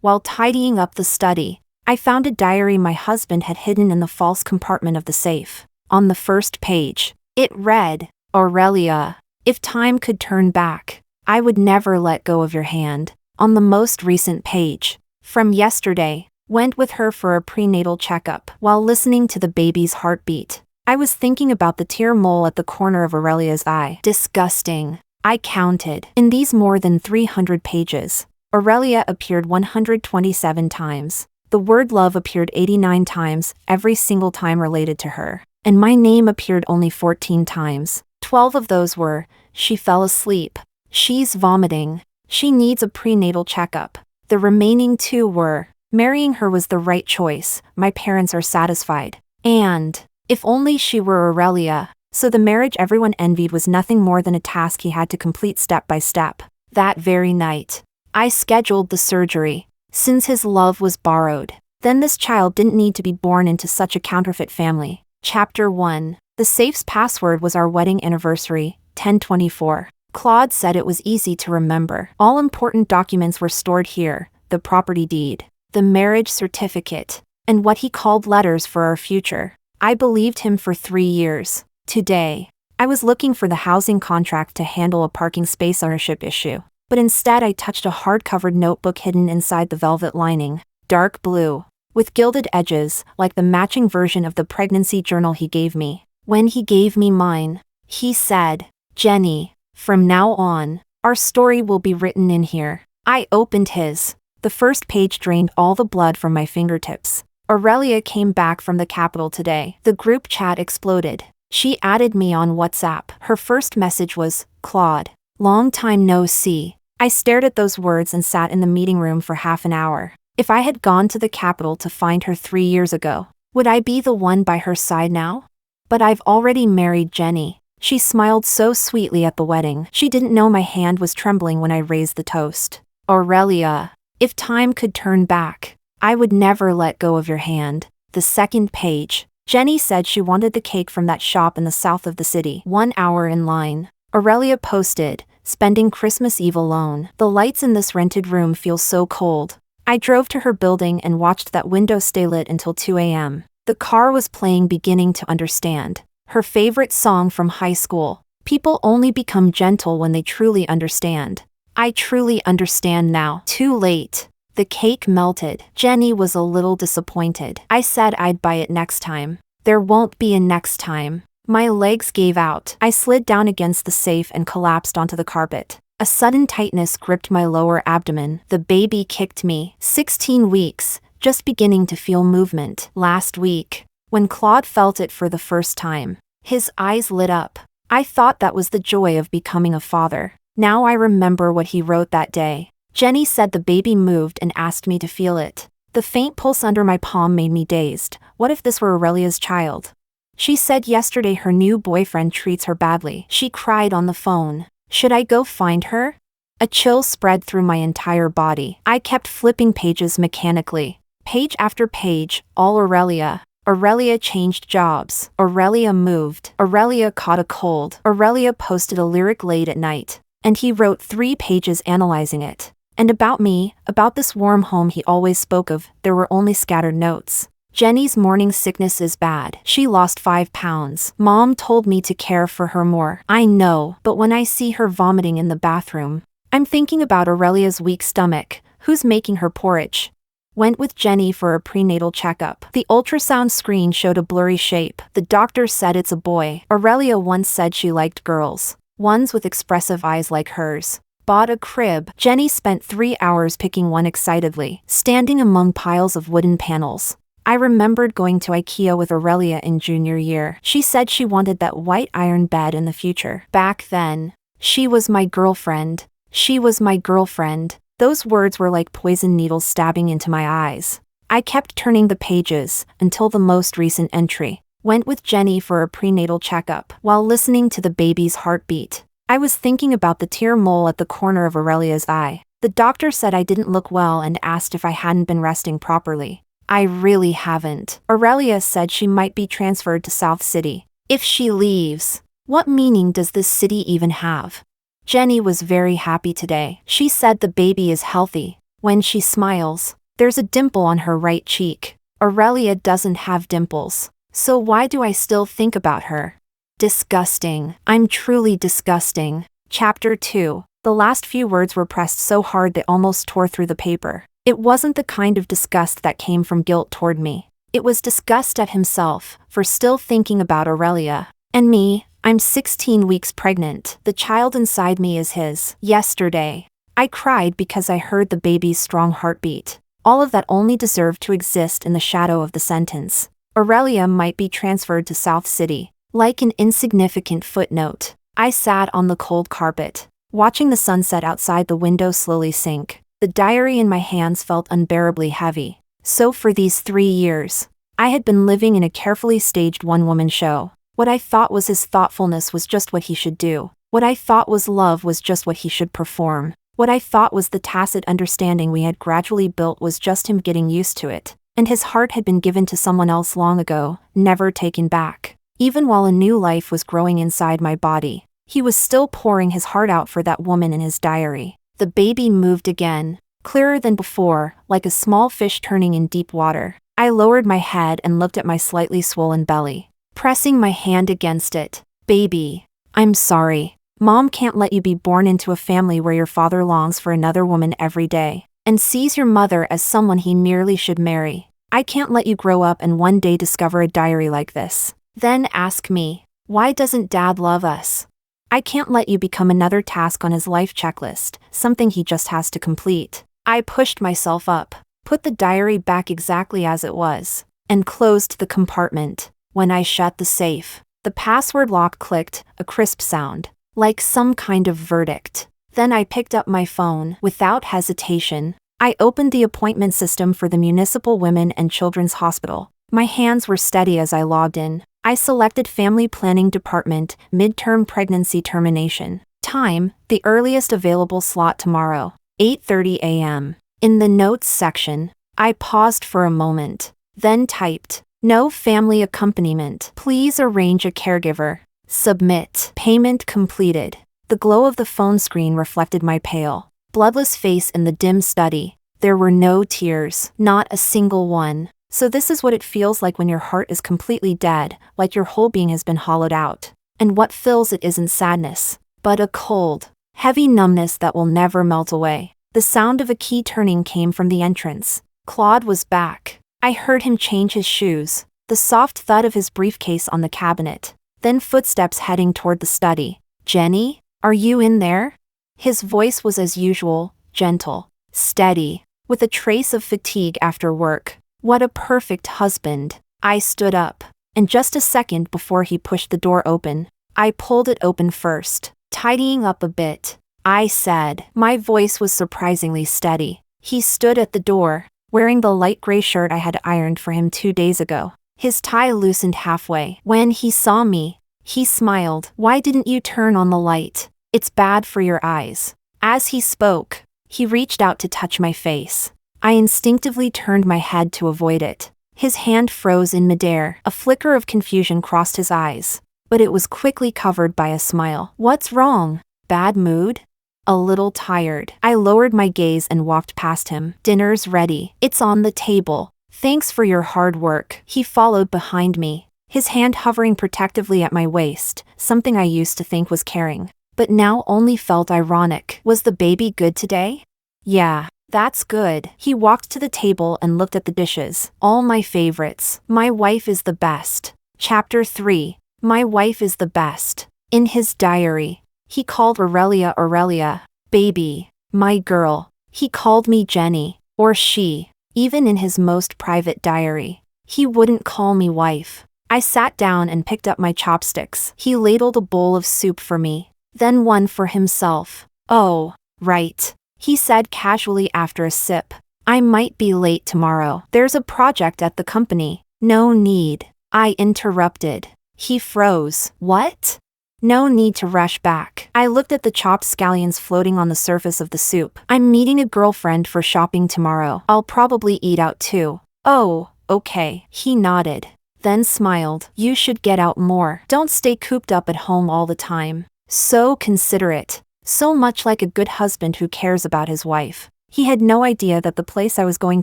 While tidying up the study, I found a diary my husband had hidden in the false compartment of the safe. On the first page, it read, "Aurelia, if time could turn back, I would never let go of your hand." On the most recent page, from yesterday, went with her for a prenatal checkup. While listening to the baby's heartbeat, I was thinking about the tear mole at the corner of Aurelia's eye. Disgusting. I counted. In these more than 300 pages, Aurelia appeared 127 times. The word love appeared 89 times, every single time related to her. And my name appeared only 14 times. 12 of those were, "She fell asleep," "She's vomiting," "She needs a prenatal checkup." The remaining 2 were, "Marrying her was the right choice, my parents are satisfied," and, "If only she were Aurelia." So the marriage everyone envied was nothing more than a task he had to complete step by step. That very night, I scheduled the surgery, since his love was borrowed. Then this child didn't need to be born into such a counterfeit family. Chapter 1. The safe's password was our wedding anniversary, 10/24. Claude said it was easy to remember. All important documents were stored here: the property deed, the marriage certificate, and what he called letters for our future. I believed him for 3 years. Today, I was looking for the housing contract to handle a parking space ownership issue, but instead I touched a hard-covered notebook hidden inside the velvet lining, dark blue, with gilded edges, like the matching version of the pregnancy journal he gave me. When he gave me mine, he said, "Jenny, from now on, our story will be written in here." I opened his. The first page drained all the blood from my fingertips. Aurelia came back from the capital today. The group chat exploded. She added me on WhatsApp. Her first message was, "Claude, long time no see." I stared at those words and sat in the meeting room for half an hour. If I had gone to the capital to find her 3 years ago, would I be the one by her side now? But I've already married Jenny. She smiled so sweetly at the wedding. She didn't know my hand was trembling when I raised the toast. "Aurelia, if time could turn back, I would never let go of your hand." The second page. Jenny said she wanted the cake from that shop in the south of the city. 1 hour in line. Aurelia posted, "Spending Christmas Eve alone. The lights in this rented room feel so cold." I drove to her building and watched that window stay lit until 2 a.m. The car was playing Beginning to Understand, her favorite song from high school. People only become gentle when they truly understand. I truly understand now. Too late. The cake melted. Jenny was a little disappointed. I said I'd buy it next time. There won't be a next time. My legs gave out. I slid down against the safe and collapsed onto the carpet. A sudden tightness gripped my lower abdomen. The baby kicked me. 16 weeks, just beginning to feel movement. Last week, when Claude felt it for the first time, his eyes lit up. I thought that was the joy of becoming a father. Now I remember what he wrote that day. Jenny said the baby moved and asked me to feel it. The faint pulse under my palm made me dazed. What if this were Aurelia's child? She said yesterday her new boyfriend treats her badly. She cried on the phone. Should I go find her? A chill spread through my entire body. I kept flipping pages mechanically. Page after page, all Aurelia. Aurelia changed jobs. Aurelia moved. Aurelia caught a cold. Aurelia posted a lyric late at night. And he wrote 3 pages analyzing it. And about me, about this warm home he always spoke of, there were only scattered notes. Jenny's morning sickness is bad. She lost 5 pounds. Mom told me to care for her more. I know, but when I see her vomiting in the bathroom, I'm thinking about Aurelia's weak stomach. Who's making her porridge? Went with Jenny for a prenatal checkup. The ultrasound screen showed a blurry shape. The doctor said it's a boy. Aurelia once said she liked girls, ones with expressive eyes like hers. Bought a crib. Jenny spent 3 hours picking one excitedly, standing among piles of wooden panels. I remembered going to IKEA with Aurelia in junior year. She said she wanted that white iron bed in the future. Back then, she was my girlfriend. She was my girlfriend. Those words were like poison needles stabbing into my eyes. I kept turning the pages until the most recent entry. Went with Jenny for a prenatal checkup. While listening to the baby's heartbeat, I was thinking about the tear mole at the corner of Aurelia's eye. The doctor said I didn't look well and asked if I hadn't been resting properly. I really haven't. Aurelia said she might be transferred to South City. If she leaves, what meaning does this city even have? Jenny was very happy today. She said the baby is healthy. When she smiles, there's a dimple on her right cheek. Aurelia doesn't have dimples. So why do I still think about her? Disgusting. I'm truly disgusting. Chapter 2. The last few words were pressed so hard they almost tore through the paper. It wasn't the kind of disgust that came from guilt toward me. It was disgust at himself for still thinking about Aurelia. And me, I'm 16 weeks pregnant. The child inside me is his. Yesterday, I cried because I heard the baby's strong heartbeat. All of that only deserved to exist in the shadow of the sentence. Aurelia might be transferred to South City. Like an insignificant footnote. I sat on the cold carpet, watching the sunset outside the window slowly sink. The diary in my hands felt unbearably heavy. So for these 3 years, I had been living in a carefully staged one-woman show. What I thought was his thoughtfulness was just what he should do. What I thought was love was just what he should perform. What I thought was the tacit understanding we had gradually built was just him getting used to it. And his heart had been given to someone else long ago, never taken back. Even while a new life was growing inside my body, he was still pouring his heart out for that woman in his diary. The baby moved again, clearer than before, like a small fish turning in deep water. I lowered my head and looked at my slightly swollen belly, pressing my hand against it. Baby, I'm sorry. Mom can't let you be born into a family where your father longs for another woman every day, and sees your mother as someone he merely should marry. I can't let you grow up and one day discover a diary like this. Then ask me, why doesn't Dad love us? I can't let you become another task on his life checklist, something he just has to complete. I pushed myself up, put the diary back exactly as it was, and closed the compartment. When I shut the safe, the password lock clicked, a crisp sound, like some kind of verdict. Then I picked up my phone. Without hesitation, I opened the appointment system for the Municipal Women and Children's Hospital. My hands were steady as I logged in. I selected Family Planning Department, midterm pregnancy termination. Time, the earliest available slot tomorrow, 8:30 a.m. In the notes section, I paused for a moment, then typed, no family accompaniment. Please arrange a caregiver. Submit. Payment completed. The glow of the phone screen reflected my pale, bloodless face in the dim study. There were no tears, not a single one. So this is what it feels like when your heart is completely dead, like your whole being has been hollowed out. And what fills it isn't sadness, but a cold, heavy numbness that will never melt away. The sound of a key turning came from the entrance. Claude was back. I heard him change his shoes, the soft thud of his briefcase on the cabinet, then footsteps heading toward the study. Jenny, are you in there? His voice was as usual, gentle, steady, with a trace of fatigue after work. What a perfect husband. I stood up, and just a second before he pushed the door open, I pulled it open first, tidying up a bit. I said, my voice was surprisingly steady. He stood at the door, wearing the light gray shirt I had ironed for him 2 days ago. His tie loosened halfway. When he saw me, he smiled. Why didn't you turn on the light? It's bad for your eyes. As he spoke, he reached out to touch my face. I instinctively turned my head to avoid it. His hand froze in midair. A flicker of confusion crossed his eyes, but it was quickly covered by a smile. What's wrong? Bad mood? A little tired. I lowered my gaze and walked past him. Dinner's ready. It's on the table. Thanks for your hard work. He followed behind me, his hand hovering protectively at my waist, something I used to think was caring, but now only felt ironic. Was the baby good today? Yeah. That's good. He walked to the table and looked at the dishes. All my favorites. My wife is the best. Chapter 3. My wife is the best. In his diary, he called Aurelia Aurelia, baby, my girl. He called me Jenny, or she. Even in his most private diary, he wouldn't call me wife. I sat down and picked up my chopsticks. He ladled a bowl of soup for me, then one for himself. Oh, right. He said casually after a sip. I might be late tomorrow. There's a project at the company. No need. I interrupted. He froze. What? No need to rush back. I looked at the chopped scallions floating on the surface of the soup. I'm meeting a girlfriend for shopping tomorrow. I'll probably eat out too. Oh, okay. He nodded, then smiled. You should get out more. Don't stay cooped up at home all the time. So considerate. So much like a good husband who cares about his wife. He had no idea that the place I was going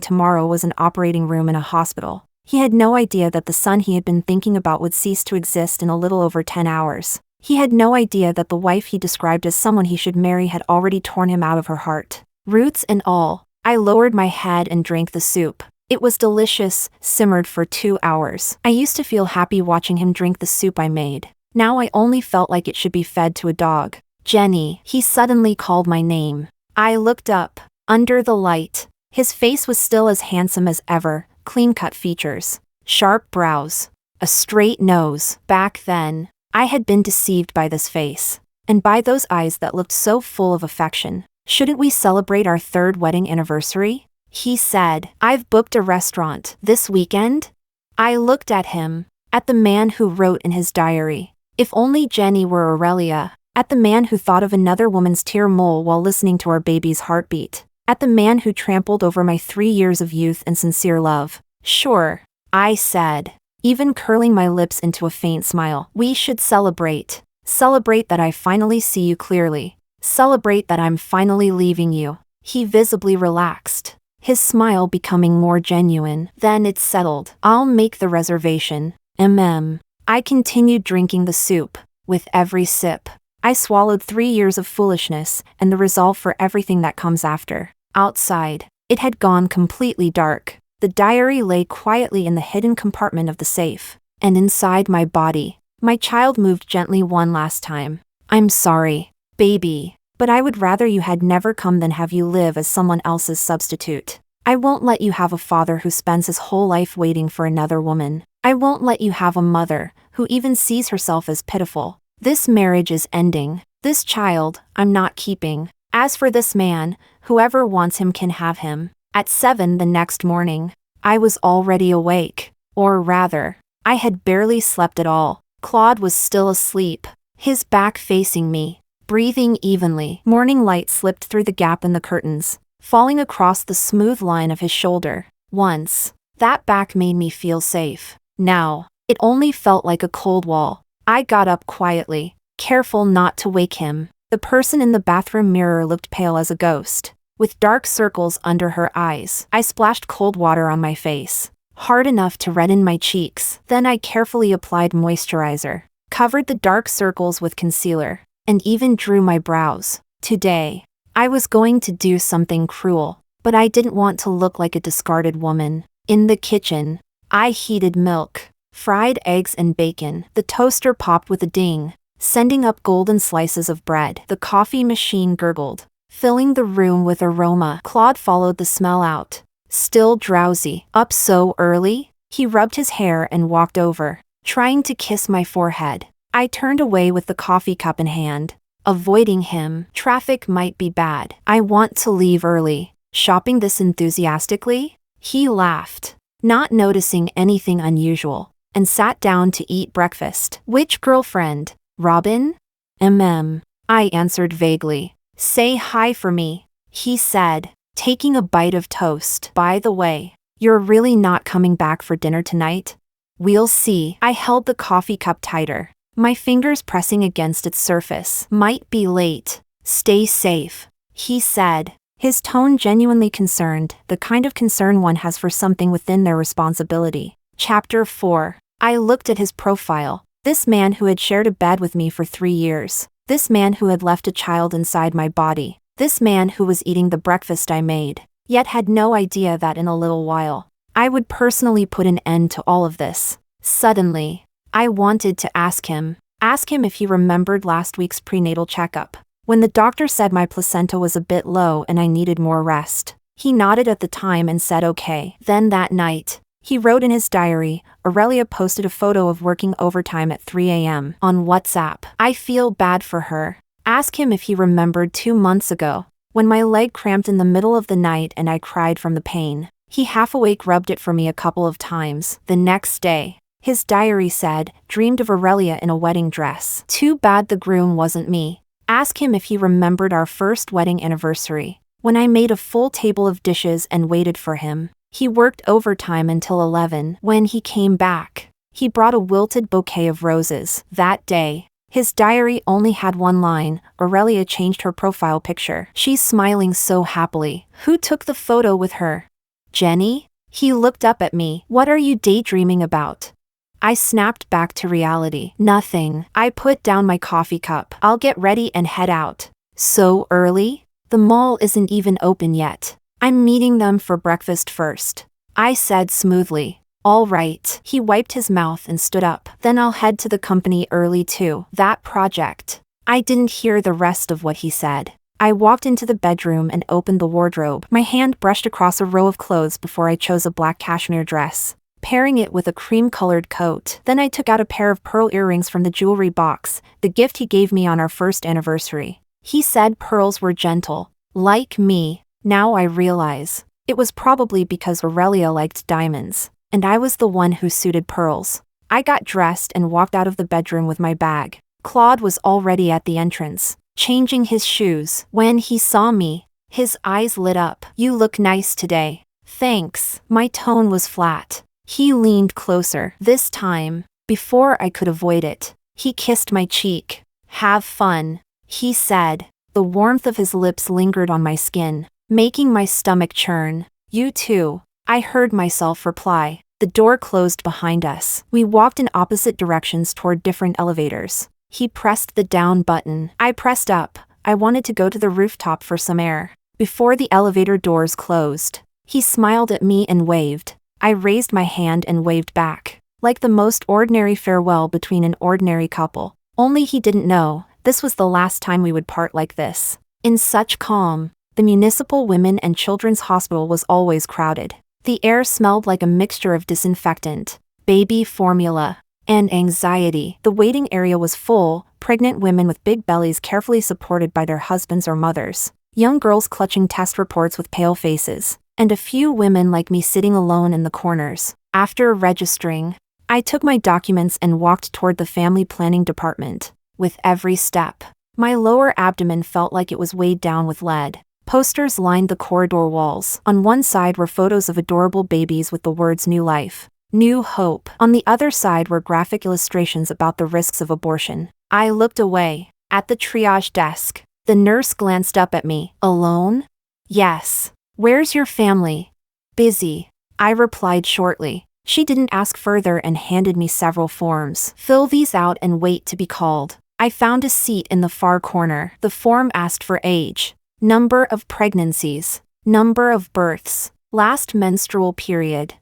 tomorrow was an operating room in a hospital. He had no idea that the son he had been thinking about would cease to exist in a little over 10 hours. He had no idea that the wife he described as someone he should marry had already torn him out of her heart. Roots and all, I lowered my head and drank the soup. It was delicious, simmered for 2 hours. I used to feel happy watching him drink the soup I made. Now I only felt like it should be fed to a dog. Jenny, he suddenly called my name. I looked up. Under the light, his face was still as handsome as ever, clean-cut features, sharp brows, a straight nose. Back then, I had been deceived by this face, and by those eyes that looked so full of affection. Shouldn't we celebrate our 3rd wedding anniversary? He said, I've booked a restaurant this weekend. I looked at him, at the man who wrote in his diary, if only Jenny were Aurelia, at the man who thought of another woman's tear mole while listening to our baby's heartbeat. At the man who trampled over my 3 years of youth and sincere love. Sure, I said, even curling my lips into a faint smile. We should celebrate. Celebrate that I finally see you clearly. Celebrate that I'm finally leaving you. He visibly relaxed, his smile becoming more genuine. Then it settled. I'll make the reservation. I continued drinking the soup. With every sip, I swallowed 3 years of foolishness and the resolve for everything that comes after. Outside, it had gone completely dark. The diary lay quietly in the hidden compartment of the safe. And inside my body, my child moved gently one last time. I'm sorry, baby, but I would rather you had never come than have you live as someone else's substitute. I won't let you have a father who spends his whole life waiting for another woman. I won't let you have a mother who even sees herself as pitiful. This marriage is ending. This child, I'm not keeping. As for this man, whoever wants him can have him. At 7 the next morning, I was already awake. Or rather, I had barely slept at all. Claude was still asleep, his back facing me, breathing evenly. Morning light slipped through the gap in the curtains, falling across the smooth line of his shoulder. Once, that back made me feel safe. Now, it only felt like a cold wall. I got up quietly, careful not to wake him. The person in the bathroom mirror looked pale as a ghost, with dark circles under her eyes. I splashed cold water on my face, hard enough to redden my cheeks. Then I carefully applied moisturizer, covered the dark circles with concealer, and even drew my brows. Today, I was going to do something cruel, but I didn't want to look like a discarded woman. In the kitchen, I heated milk, fried eggs and bacon. The toaster popped with a ding, sending up golden slices of bread. The coffee machine gurgled, filling the room with aroma. Claude followed the smell out, still drowsy. Up so early? He rubbed his hair and walked over, trying to kiss my forehead. I turned away with the coffee cup in hand, avoiding him. Traffic might be bad. I want to leave early. Shopping this enthusiastically? He laughed, not noticing anything unusual, and sat down to eat breakfast. Which girlfriend? Robin? I answered vaguely. Say hi for me, he said, taking a bite of toast. By the way, you're really not coming back for dinner tonight? We'll see. I held the coffee cup tighter, my fingers pressing against its surface. Might be late. Stay safe, he said, his tone genuinely concerned, the kind of concern one has for something within their responsibility. Chapter 4. I looked at his profile. This man who had shared a bed with me for 3 years. This man who had left a child inside my body. This man who was eating the breakfast I made, yet had no idea that in a little while, I would personally put an end to all of this. Suddenly, I wanted to ask him if he remembered last week's prenatal checkup, when the doctor said my placenta was a bit low and I needed more rest. He nodded at the time and said okay. Then that night, he wrote in his diary, Aurelia posted a photo of working overtime at 3 a.m. on WhatsApp. I feel bad for her. Ask him if he remembered 2 months ago, when my leg cramped in the middle of the night and I cried from the pain. He half awake rubbed it for me a couple of times. The next day, his diary said, dreamed of Aurelia in a wedding dress. Too bad the groom wasn't me. Ask him if he remembered our first wedding anniversary, when I made a full table of dishes and waited for him. He worked overtime until 11. When he came back, he brought a wilted bouquet of roses. That day, His diary only had one line. Aurelia changed her profile picture. She's smiling so happily. Who took the photo with her? Jenny? He looked up at me. What are you daydreaming about? I snapped back to reality. Nothing. I put down my coffee cup. I'll get ready and head out. So early? The mall isn't even open yet. I'm meeting them for breakfast first, I said smoothly. All right. He wiped his mouth and stood up. Then I'll head to the company early too. That project. I didn't hear the rest of what he said. I walked into the bedroom and opened the wardrobe. My hand brushed across a row of clothes before I chose a black cashmere dress, pairing it with a cream-colored coat. Then I took out a pair of pearl earrings from the jewelry box, the gift he gave me on our first anniversary. He said pearls were gentle. Like me. Now I realize. It was probably because Aurelia liked diamonds, and I was the one who suited pearls. I got dressed and walked out of the bedroom with my bag. Claude was already at the entrance, changing his shoes. When he saw me, his eyes lit up. You look nice today. Thanks. My tone was flat. He leaned closer. This time, before I could avoid it, he kissed my cheek. Have fun, he said. The warmth of his lips lingered on my skin, making my stomach churn. You too, I heard myself reply. The door closed behind us. We walked in opposite directions toward different elevators. He pressed the down button. I pressed up. I wanted to go to the rooftop for some air. Before the elevator doors closed, he smiled at me and waved. I raised my hand and waved back, like the most ordinary farewell between an ordinary couple. Only he didn't know, this was the last time we would part like this. In such calm. The Municipal Women and Children's Hospital was always crowded. The air smelled like a mixture of disinfectant, baby formula, and anxiety. The waiting area was full, pregnant women with big bellies carefully supported by their husbands or mothers, young girls clutching test reports with pale faces, and a few women like me sitting alone in the corners. After registering, I took my documents and walked toward the family planning department. With every step, my lower abdomen felt like it was weighed down with lead. Posters lined the corridor walls. On one side were photos of adorable babies with the words "New Life, New Hope." On the other side were graphic illustrations about the risks of abortion. I looked away. At the triage desk, the nurse glanced up at me. Alone? Yes. Where's your family? Busy, I replied shortly. She didn't ask further and handed me several forms. Fill these out and wait to be called. I found a seat in the far corner. The form asked for age, number of pregnancies, number of births, last menstrual period.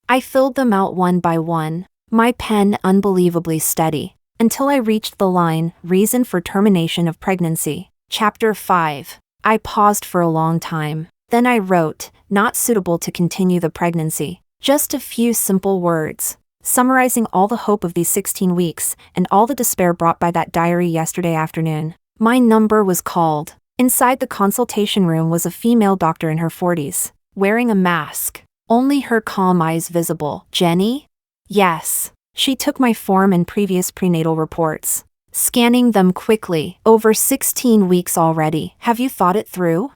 I filled them out one by one, my pen unbelievably steady, until I reached the line, reason for termination of pregnancy. Chapter 5. I paused for a long time. Then I wrote, not suitable to continue the pregnancy. Just a few simple words, summarizing all the hope of these 16 weeks and all the despair brought by that diary yesterday afternoon. My number was called. Inside the consultation room was a female doctor in her 40s, wearing a mask, only her calm eyes visible. Jenny? Yes. She took my form and previous prenatal reports, scanning them quickly. Over 16 weeks already. Have you thought it through?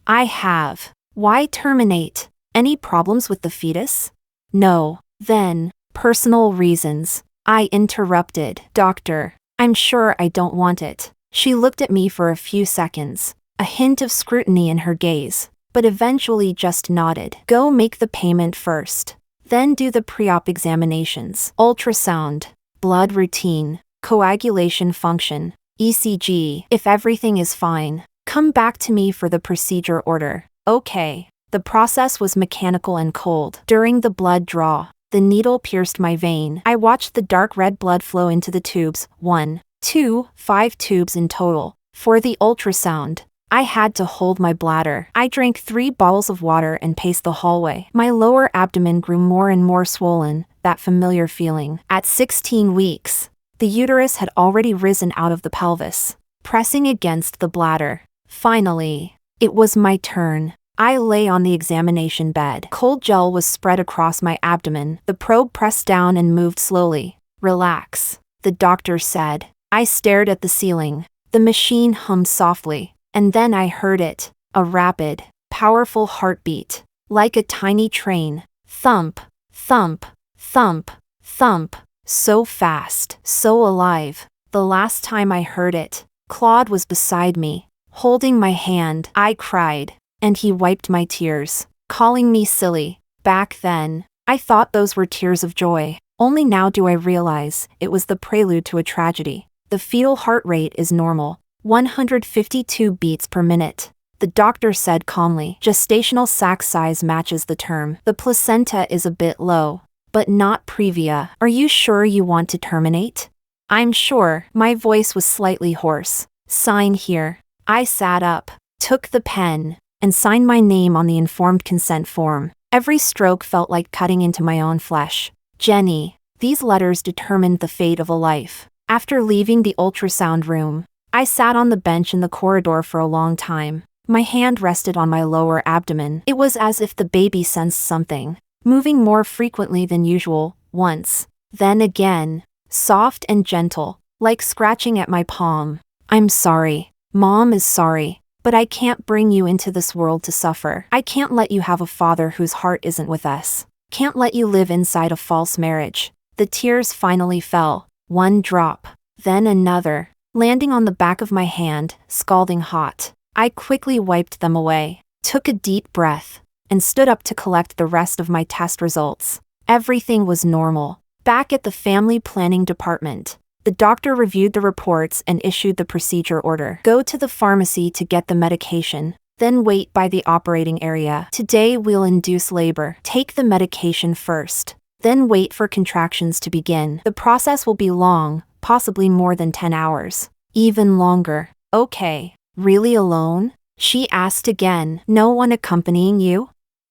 I have. Why terminate? Any problems with the fetus? No. Then, personal reasons. I interrupted. Doctor, I'm sure I don't want it. She looked at me for a few seconds, a hint of scrutiny in her gaze, but eventually just nodded. Go make the payment first. Then do the pre-op examinations. Ultrasound, blood routine, coagulation function, ECG. If everything is fine, come back to me for the procedure order. Okay. The process was mechanical and cold. During the blood draw, the needle pierced my vein. I watched the dark red blood flow into the tubes. 1, 2, 5 tubes in total. For the ultrasound, I had to hold my bladder. I drank 3 bottles of water and paced the hallway. My lower abdomen grew more and more swollen, that familiar feeling. At 16 weeks, the uterus had already risen out of the pelvis, pressing against the bladder. Finally, it was my turn. I lay on the examination bed. Cold gel was spread across my abdomen. The probe pressed down and moved slowly. Relax, the doctor said. I stared at the ceiling. The machine hummed softly, and then I heard it, a rapid, powerful heartbeat, like a tiny train. Thump, thump, thump, thump, so fast, so alive. The last time I heard it, Claude was beside me, holding my hand. I cried, and he wiped my tears, calling me silly. Back then, I thought those were tears of joy. Only now do I realize it was the prelude to a tragedy. The fetal heart rate is normal, 152 beats per minute. The doctor said calmly. Gestational sac size matches the term. The placenta is a bit low, but not previa. Are you sure you want to terminate? I'm sure. My voice was slightly hoarse. Sign here. I sat up, took the pen, and signed my name on the informed consent form. Every stroke felt like cutting into my own flesh. Jenny. These letters determined the fate of a life. After leaving the ultrasound room, I sat on the bench in the corridor for a long time. My hand rested on my lower abdomen. It was as if the baby sensed something, moving more frequently than usual, once, then again, soft and gentle, like scratching at my palm. I'm sorry. Mom is sorry, but I can't bring you into this world to suffer. I can't let you have a father whose heart isn't with us. Can't let you live inside a false marriage. The tears finally fell, one drop, then another, landing on the back of my hand, scalding hot. I quickly wiped them away, took a deep breath, and stood up to collect the rest of my test results. Everything was normal. Back at the family planning department, the doctor reviewed the reports and issued the procedure order. Go to the pharmacy to get the medication, then wait by the operating area. Today we'll induce labor. Take the medication first, then wait for contractions to begin. The process will be long, possibly more than 10 hours. Even longer. Okay. Really alone? She asked again. No one accompanying you?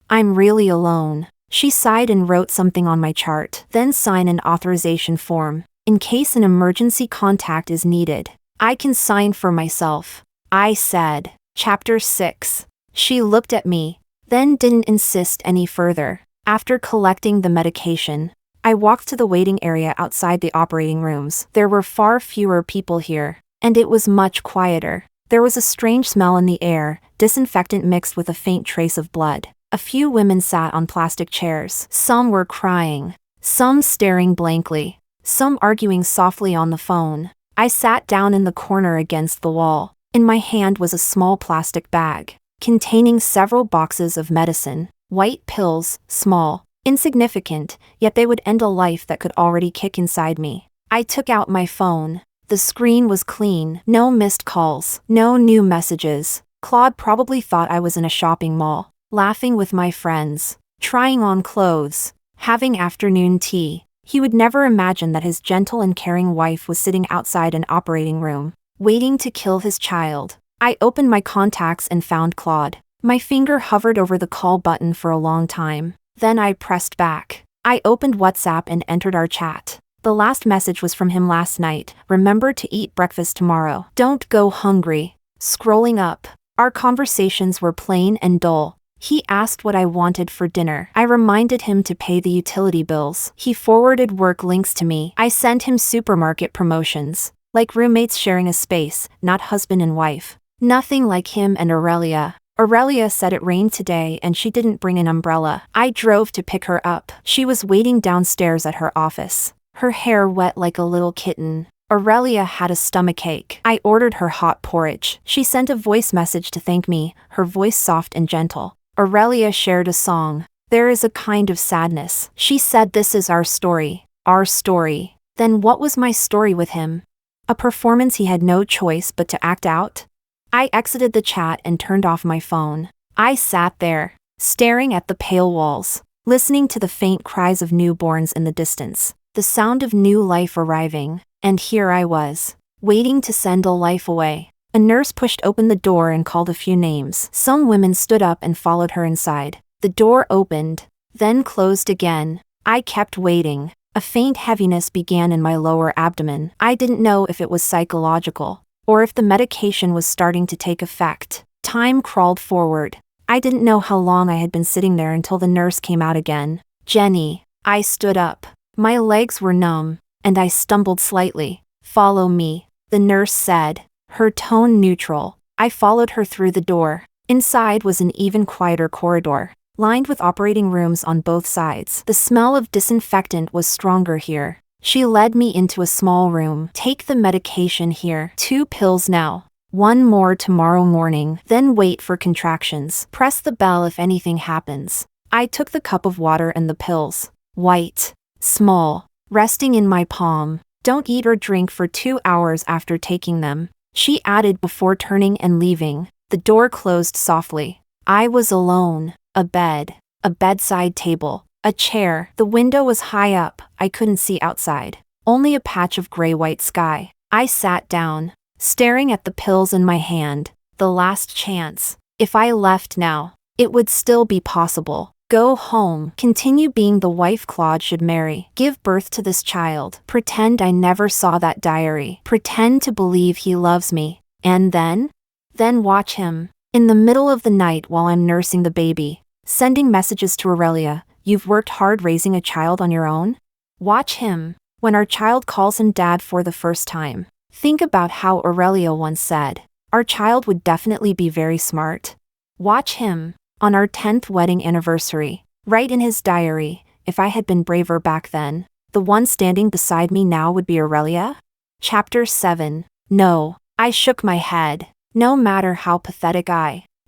I'm really alone. She sighed and wrote something on my chart. Then sign an authorization form. In case an emergency contact is needed, I can sign for myself. I said. Chapter 6. She looked at me, then didn't insist any further. After collecting the medication, I walked to the waiting area outside the operating rooms. There were far fewer people here, and it was much quieter. There was a strange smell in the air, disinfectant mixed with a faint trace of blood. A few women sat on plastic chairs. Some were crying, some staring blankly, some arguing softly on the phone. I sat down in the corner against the wall. In my hand was a small plastic bag, containing several boxes of medicine, white pills, small, insignificant, yet they would end a life that could already kick inside me. I took out my phone. The screen was clean, no missed calls, no new messages. Claude probably thought I was in a shopping mall, laughing with my friends, trying on clothes, having afternoon tea. He would never imagine that his gentle and caring wife was sitting outside an operating room, waiting to kill his child. I opened my contacts and found Claude. My finger hovered over the call button for a long time. Then I pressed back. I opened WhatsApp and entered our chat. The last message was from him last night. Remember to eat breakfast tomorrow. Don't go hungry. Scrolling up, our conversations were plain and dull. He asked what I wanted for dinner. I reminded him to pay the utility bills. He forwarded work links to me. I sent him supermarket promotions, like roommates sharing a space, not husband and wife. Nothing like him and Aurelia. Aurelia said it rained today and she didn't bring an umbrella. I drove to pick her up. She was waiting downstairs at her office, her hair wet like a little kitten. Aurelia had a stomachache. I ordered her hot porridge. She sent a voice message to thank me, her voice soft and gentle. Aurelia shared a song. There is a kind of sadness. She said this is our story. Our story. Then what was my story with him? A performance he had no choice but to act out? I exited the chat and turned off my phone. I sat there, staring at the pale walls, listening to the faint cries of newborns in the distance, the sound of new life arriving, and here I was, waiting to send a life away. A nurse pushed open the door and called a few names. Some women stood up and followed her inside. The door opened, then closed again. I kept waiting. A faint heaviness began in my lower abdomen. I didn't know if it was psychological, or if the medication was starting to take effect. Time crawled forward. I didn't know how long I had been sitting there until the nurse came out again. Jenny. I stood up. My legs were numb, and I stumbled slightly. Follow me, the nurse said, her tone neutral. I followed her through the door. Inside was an even quieter corridor, lined with operating rooms on both sides. The smell of disinfectant was stronger here. She led me into a small room. Take the medication here. 2 pills now. 1 more tomorrow morning. Then wait for contractions. Press the bell if anything happens. I took the cup of water and the pills. White. Small. Resting in my palm. Don't eat or drink for 2 hours after taking them, she added before turning and leaving. The door closed softly. I was alone. A bed. A bedside table. A chair. The window was high up. I couldn't see outside. Only a patch of gray-white sky. I sat down, staring at the pills in my hand. The last chance. If I left now, it would still be possible. Go home. Continue being the wife Claude should marry. Give birth to this child. Pretend I never saw that diary. Pretend to believe he loves me. And then? Then watch him. In the middle of the night while I'm nursing the baby. Sending messages to Aurelia. You've worked hard raising a child on your own? Watch him. When our child calls him dad for the first time. Think about how Aurelia once said. Our child would definitely be very smart. Watch him. On our 10th wedding anniversary. Write in his diary, if I had been braver back then, the one standing beside me now would be Aurelia? Chapter 7. No. I shook my head. No matter how pathetic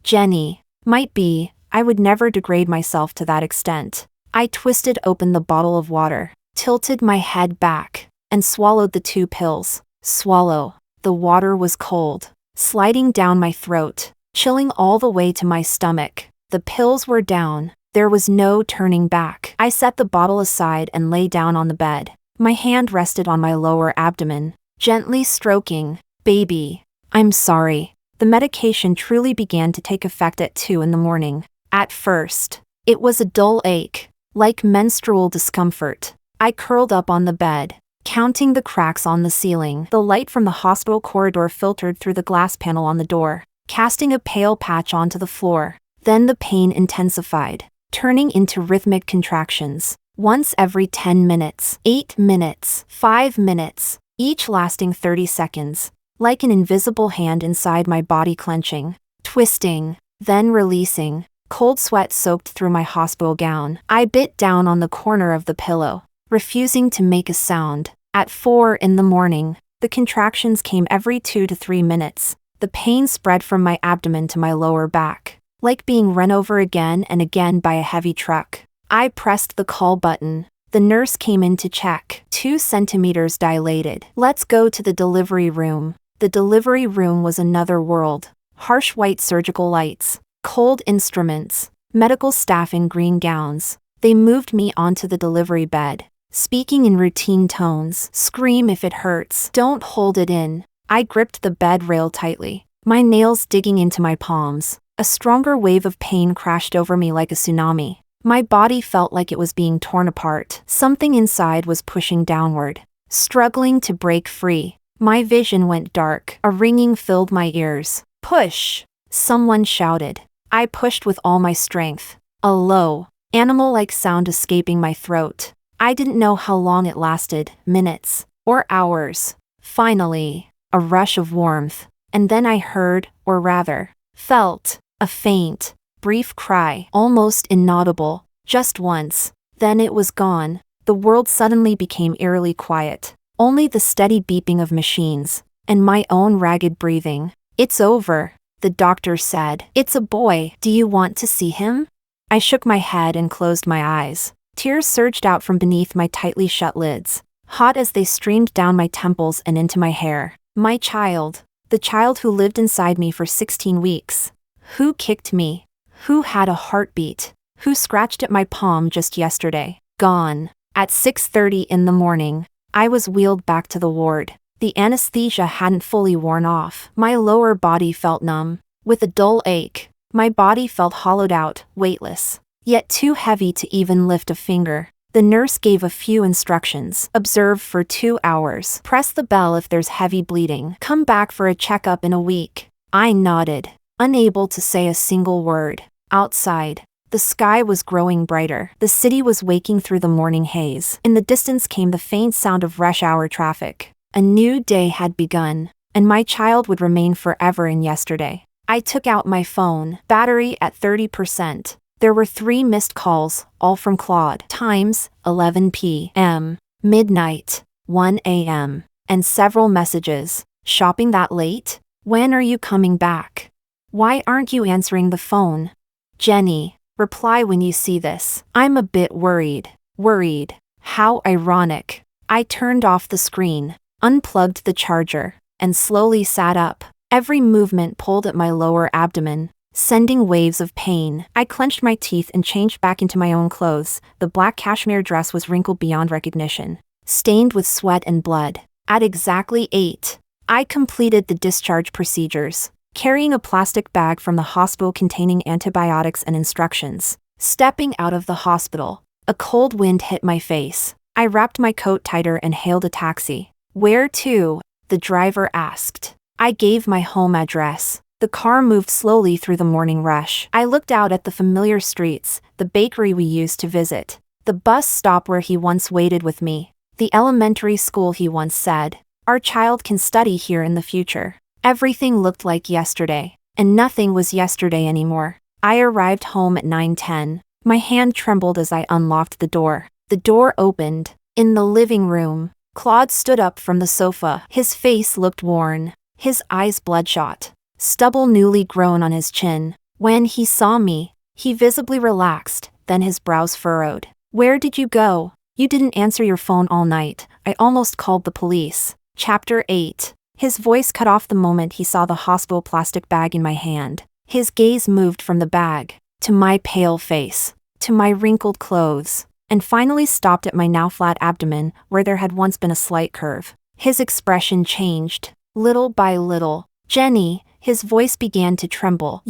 Jenny, might be, I would never degrade myself to that extent. I twisted open the bottle of water, tilted my head back, and swallowed the 2 pills. Swallow. The water was cold, sliding down my throat, chilling all the way to my stomach. The pills were down. There was no turning back. I set the bottle aside and lay down on the bed. My hand rested on my lower abdomen, gently stroking. Baby, I'm sorry. The medication truly began to take effect at 2 in the morning. At first, it was a dull ache, like menstrual discomfort. I curled up on the bed, counting the cracks on the ceiling. The light from the hospital corridor filtered through the glass panel on the door, casting a pale patch onto the floor. Then the pain intensified, turning into rhythmic contractions. Once every 10 minutes, 8 minutes, 5 minutes, each lasting 30 seconds. Like an invisible hand inside my body clenching, twisting, then releasing. Cold sweat soaked through my hospital gown. I bit down on the corner of the pillow, refusing to make a sound. At 4 in the morning, the contractions came every 2 to 3 minutes. The pain spread from my abdomen to my lower back, like being run over again and again by a heavy truck. I pressed the call button. The nurse came in to check. 2 centimeters dilated. Let's go to the delivery room. The delivery room was another world. Harsh white surgical lights, cold instruments, medical staff in green gowns. They moved me onto the delivery bed, speaking in routine tones. Scream if it hurts. Don't hold it in. I gripped the bed rail tightly, my nails digging into my palms. A stronger wave of pain crashed over me like a tsunami. My body felt like it was being torn apart. Something inside was pushing downward, struggling to break free. My vision went dark. A ringing filled my ears. Push! Someone shouted. I pushed with all my strength. A low, animal-like sound escaping my throat. I didn't know how long it lasted, minutes, or hours. Finally, a rush of warmth. And then I heard, or rather, felt, a faint, brief cry, almost inaudible, just once. Then it was gone. The world suddenly became eerily quiet. Only the steady beeping of machines, and my own ragged breathing. It's over, the doctor said. It's a boy. Do you want to see him? I shook my head and closed my eyes. Tears surged out from beneath my tightly shut lids, hot as they streamed down my temples and into my hair. My child, the child who lived inside me for 16 weeks. Who kicked me? Who had a heartbeat? Who scratched at my palm just yesterday? Gone. At 6:30 in the morning, I was wheeled back to the ward. The anesthesia hadn't fully worn off. My lower body felt numb, with a dull ache. My body felt hollowed out, weightless, yet too heavy to even lift a finger. The nurse gave a few instructions. Observe for 2 hours. Press the bell if there's heavy bleeding. Come back for a checkup in a week. I nodded, unable to say a single word. Outside, the sky was growing brighter. The city was waking through the morning haze. In the distance came the faint sound of rush hour traffic. A new day had begun, and my child would remain forever in yesterday. I took out my phone, battery at 30%. There were 3 missed calls, all from Claude. Times, 11 p.m. Midnight, 1 a.m., and several messages. Shopping that late? When are you coming back? Why aren't you answering the phone? Jenny, reply when you see this. I'm a bit worried. Worried. How ironic. I turned off the screen, unplugged the charger, and slowly sat up. Every movement pulled at my lower abdomen, sending waves of pain. I clenched my teeth and changed back into my own clothes. The black cashmere dress was wrinkled beyond recognition, stained with sweat and blood. At exactly 8, I completed the discharge procedures, carrying a plastic bag from the hospital containing antibiotics and instructions. Stepping out of the hospital, a cold wind hit my face. I wrapped my coat tighter and hailed a taxi. Where to? The driver asked. I gave my home address. The car moved slowly through the morning rush. I looked out at the familiar streets, the bakery we used to visit, the bus stop where he once waited with me, the elementary school he once said, "Our child can study here in the future." Everything looked like yesterday, and nothing was yesterday anymore. I arrived home at 9:10. My hand trembled as I unlocked the door. The door opened. In the living room, Claude stood up from the sofa. His face looked worn, his eyes bloodshot, stubble newly grown on his chin. When he saw me, he visibly relaxed, then his brows furrowed. Where did you go? You didn't answer your phone all night. I almost called the police. Chapter 8. His voice cut off the moment he saw the hospital plastic bag in my hand. His gaze moved from the bag, to my pale face, to my wrinkled clothes, and finally stopped at my now flat abdomen where there had once been a slight curve. His expression changed, little by little. Jenny, his voice began to tremble.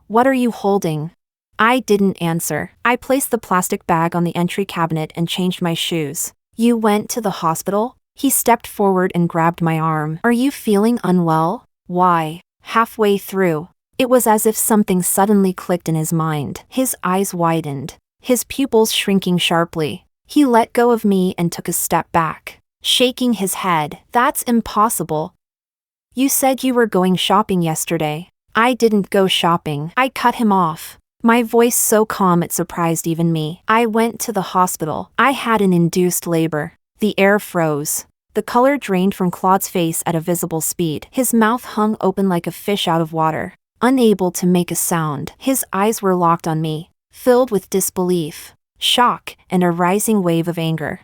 What are you holding? I didn't answer. I placed the plastic bag on the entry cabinet and changed my shoes. You went to the hospital? He stepped forward and grabbed my arm. Are you feeling unwell? Why? Halfway through, it was as if something suddenly clicked in his mind. His eyes widened, his pupils shrinking sharply. He let go of me and took a step back, shaking his head. That's impossible. You said you were going shopping yesterday. I didn't go shopping. I cut him off, my voice so calm it surprised even me. I went to the hospital. I had an induced labor. The air froze. The color drained from Claude's face at a visible speed. His mouth hung open like a fish out of water, unable to make a sound. His eyes were locked on me, filled with disbelief, shock, and a rising wave of anger.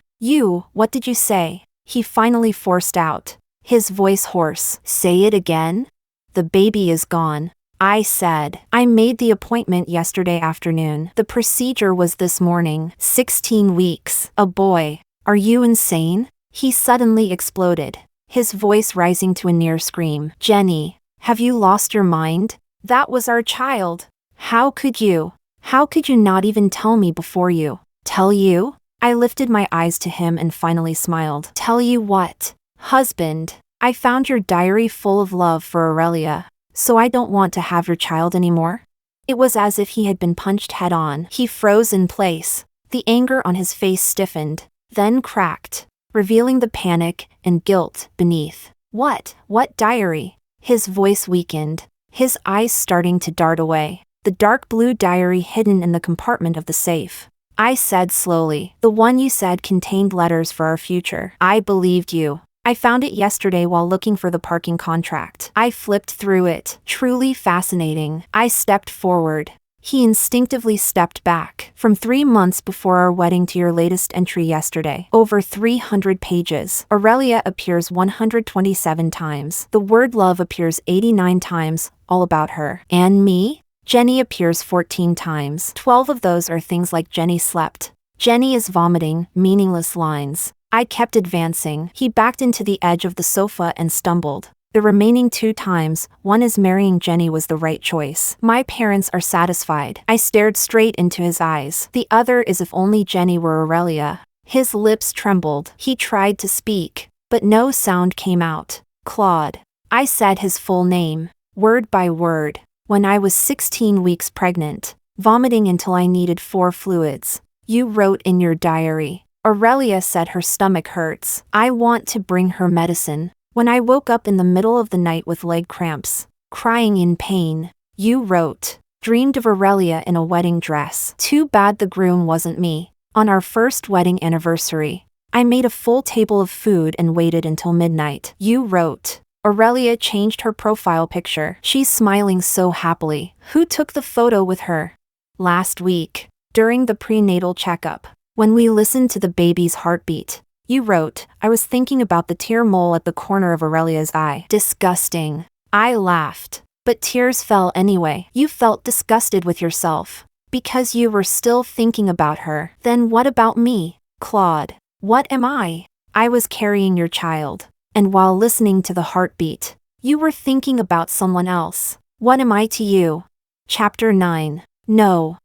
What did you say? He finally forced out, his voice hoarse. Say it again? The baby is gone, I said. I made the appointment yesterday afternoon. The procedure was this morning. 16 weeks. A boy. Are you insane? He suddenly exploded, his voice rising to a near scream. Jenny, have you lost your mind? That was our child. How could you? How could you not even tell me before you? Tell you? I lifted my eyes to him and finally smiled. Tell you what? Husband, I found your diary full of love for Aurelia, so I don't want to have your child anymore. It was as if he had been punched head on. He froze in place. The anger on his face stiffened, then cracked, revealing the panic and guilt beneath. What diary? His voice weakened, his eyes starting to dart away. The dark blue diary hidden in the compartment of the safe. I said slowly. The one you said contained letters for our future. I believed you. I found it yesterday while looking for the parking contract. I flipped through it. Truly fascinating. I stepped forward. He instinctively stepped back. From 3 months before our wedding to your latest entry yesterday. Over 300 pages. Aurelia appears 127 times. The word love appears 89 times, all about her. And me? Jenny appears 14 times. 12 of those are things like Jenny slept. Jenny is vomiting, meaningless lines. I kept advancing. He backed into the edge of the sofa and stumbled. The remaining 2 times, one is marrying Jenny was the right choice. My parents are satisfied. I stared straight into his eyes. The other is if only Jenny were Aurelia. His lips trembled. He tried to speak, but no sound came out. Claude. I said his full name, word by word. When I was 16 weeks pregnant, vomiting until I needed 4 fluids. You wrote in your diary. Aurelia said her stomach hurts. I want to bring her medicine. When I woke up in the middle of the night with leg cramps, crying in pain, you wrote, dreamed of Aurelia in a wedding dress. Too bad the groom wasn't me. On our first wedding anniversary, I made a full table of food and waited until midnight. You wrote. Aurelia changed her profile picture. She's smiling so happily. Who took the photo with her? Last week, during the prenatal checkup, when we listened to the baby's heartbeat. You wrote, I was thinking about the tear mole at the corner of Aurelia's eye. Disgusting. I laughed. But tears fell anyway. You felt disgusted with yourself. Because you were still thinking about her. Then what about me, Claude? What am I? I was carrying your child. And while listening to the heartbeat, you were thinking about someone else. What am I to you? Chapter 9. No.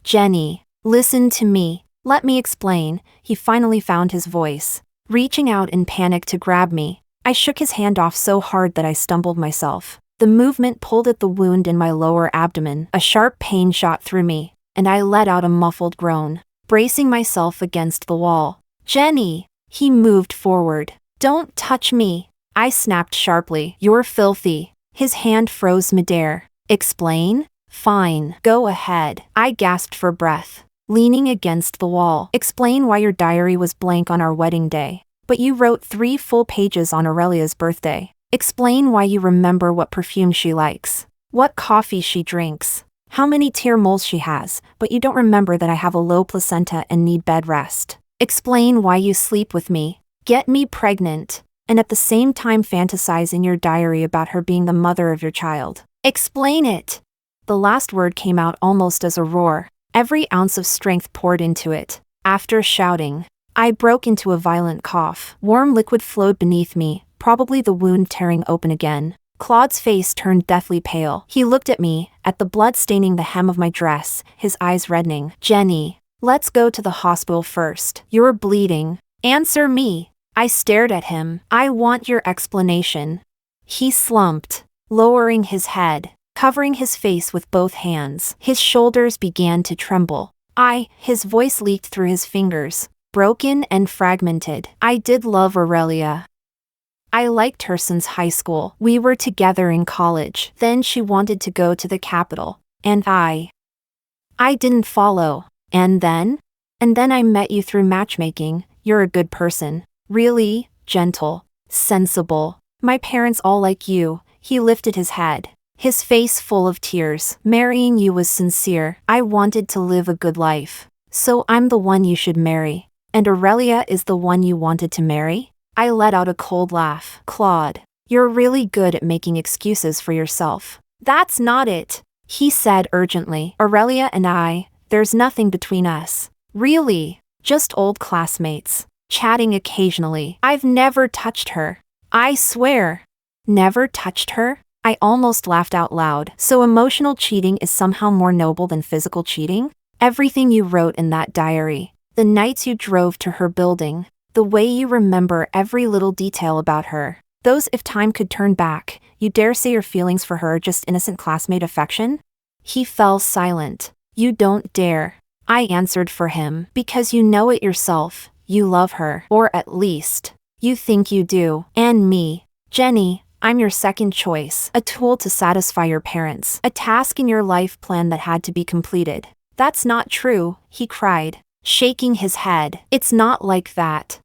Jenny, listen to me. Let me explain. He finally found his voice. Reaching out in panic to grab me, I shook his hand off so hard that I stumbled myself. The movement pulled at the wound in my lower abdomen. A sharp pain shot through me, and I let out a muffled groan, bracing myself against the wall. Jenny! He moved forward. Don't touch me, I snapped sharply. You're filthy. His hand froze midair. Explain? Fine, go ahead. I gasped for breath, leaning against the wall. Explain why your diary was blank on our wedding day, but you wrote 3 full pages on Aurelia's birthday. Explain why you remember what perfume she likes, what coffee she drinks, how many tear moles she has, but you don't remember that I have a low placenta and need bed rest. Explain why you sleep with me, get me pregnant, and at the same time fantasize in your diary about her being the mother of your child. Explain it! The last word came out almost as a roar. Every ounce of strength poured into it. After shouting, I broke into a violent cough. Warm liquid flowed beneath me, probably the wound tearing open again. Claude's face turned deathly pale. He looked at me, at the blood staining the hem of my dress, his eyes reddening. Jenny, let's go to the hospital first. You're bleeding. Answer me. I stared at him. I want your explanation. He slumped, lowering his head, covering his face with both hands. His shoulders began to tremble. His voice leaked through his fingers, broken and fragmented. I did love Aurelia. I liked her since high school. We were together in college. Then she wanted to go to the capital. And I didn't follow. And then I met you through matchmaking. You're a good person. Really, gentle, sensible. My parents all like you. He lifted his head, his face full of tears. Marrying you was sincere. I wanted to live a good life. So I'm the one you should marry. And Aurelia is the one you wanted to marry? I let out a cold laugh. Claude, you're really good at making excuses for yourself. That's not it, he said urgently. Aurelia and I, there's nothing between us. Really, just old classmates, chatting occasionally. I've never touched her. I swear. Never touched her? I almost laughed out loud. So emotional cheating is somehow more noble than physical cheating? Everything you wrote in that diary, the nights you drove to her building, the way you remember every little detail about her. Those if time could turn back, you dare say your feelings for her are just innocent classmate affection? He fell silent. You don't dare. I answered for him. Because you know it yourself, you love her. Or at least, you think you do. And me. Jenny, I'm your second choice. A tool to satisfy your parents. A task in your life plan that had to be completed. That's not true, he cried, shaking his head. It's not like that.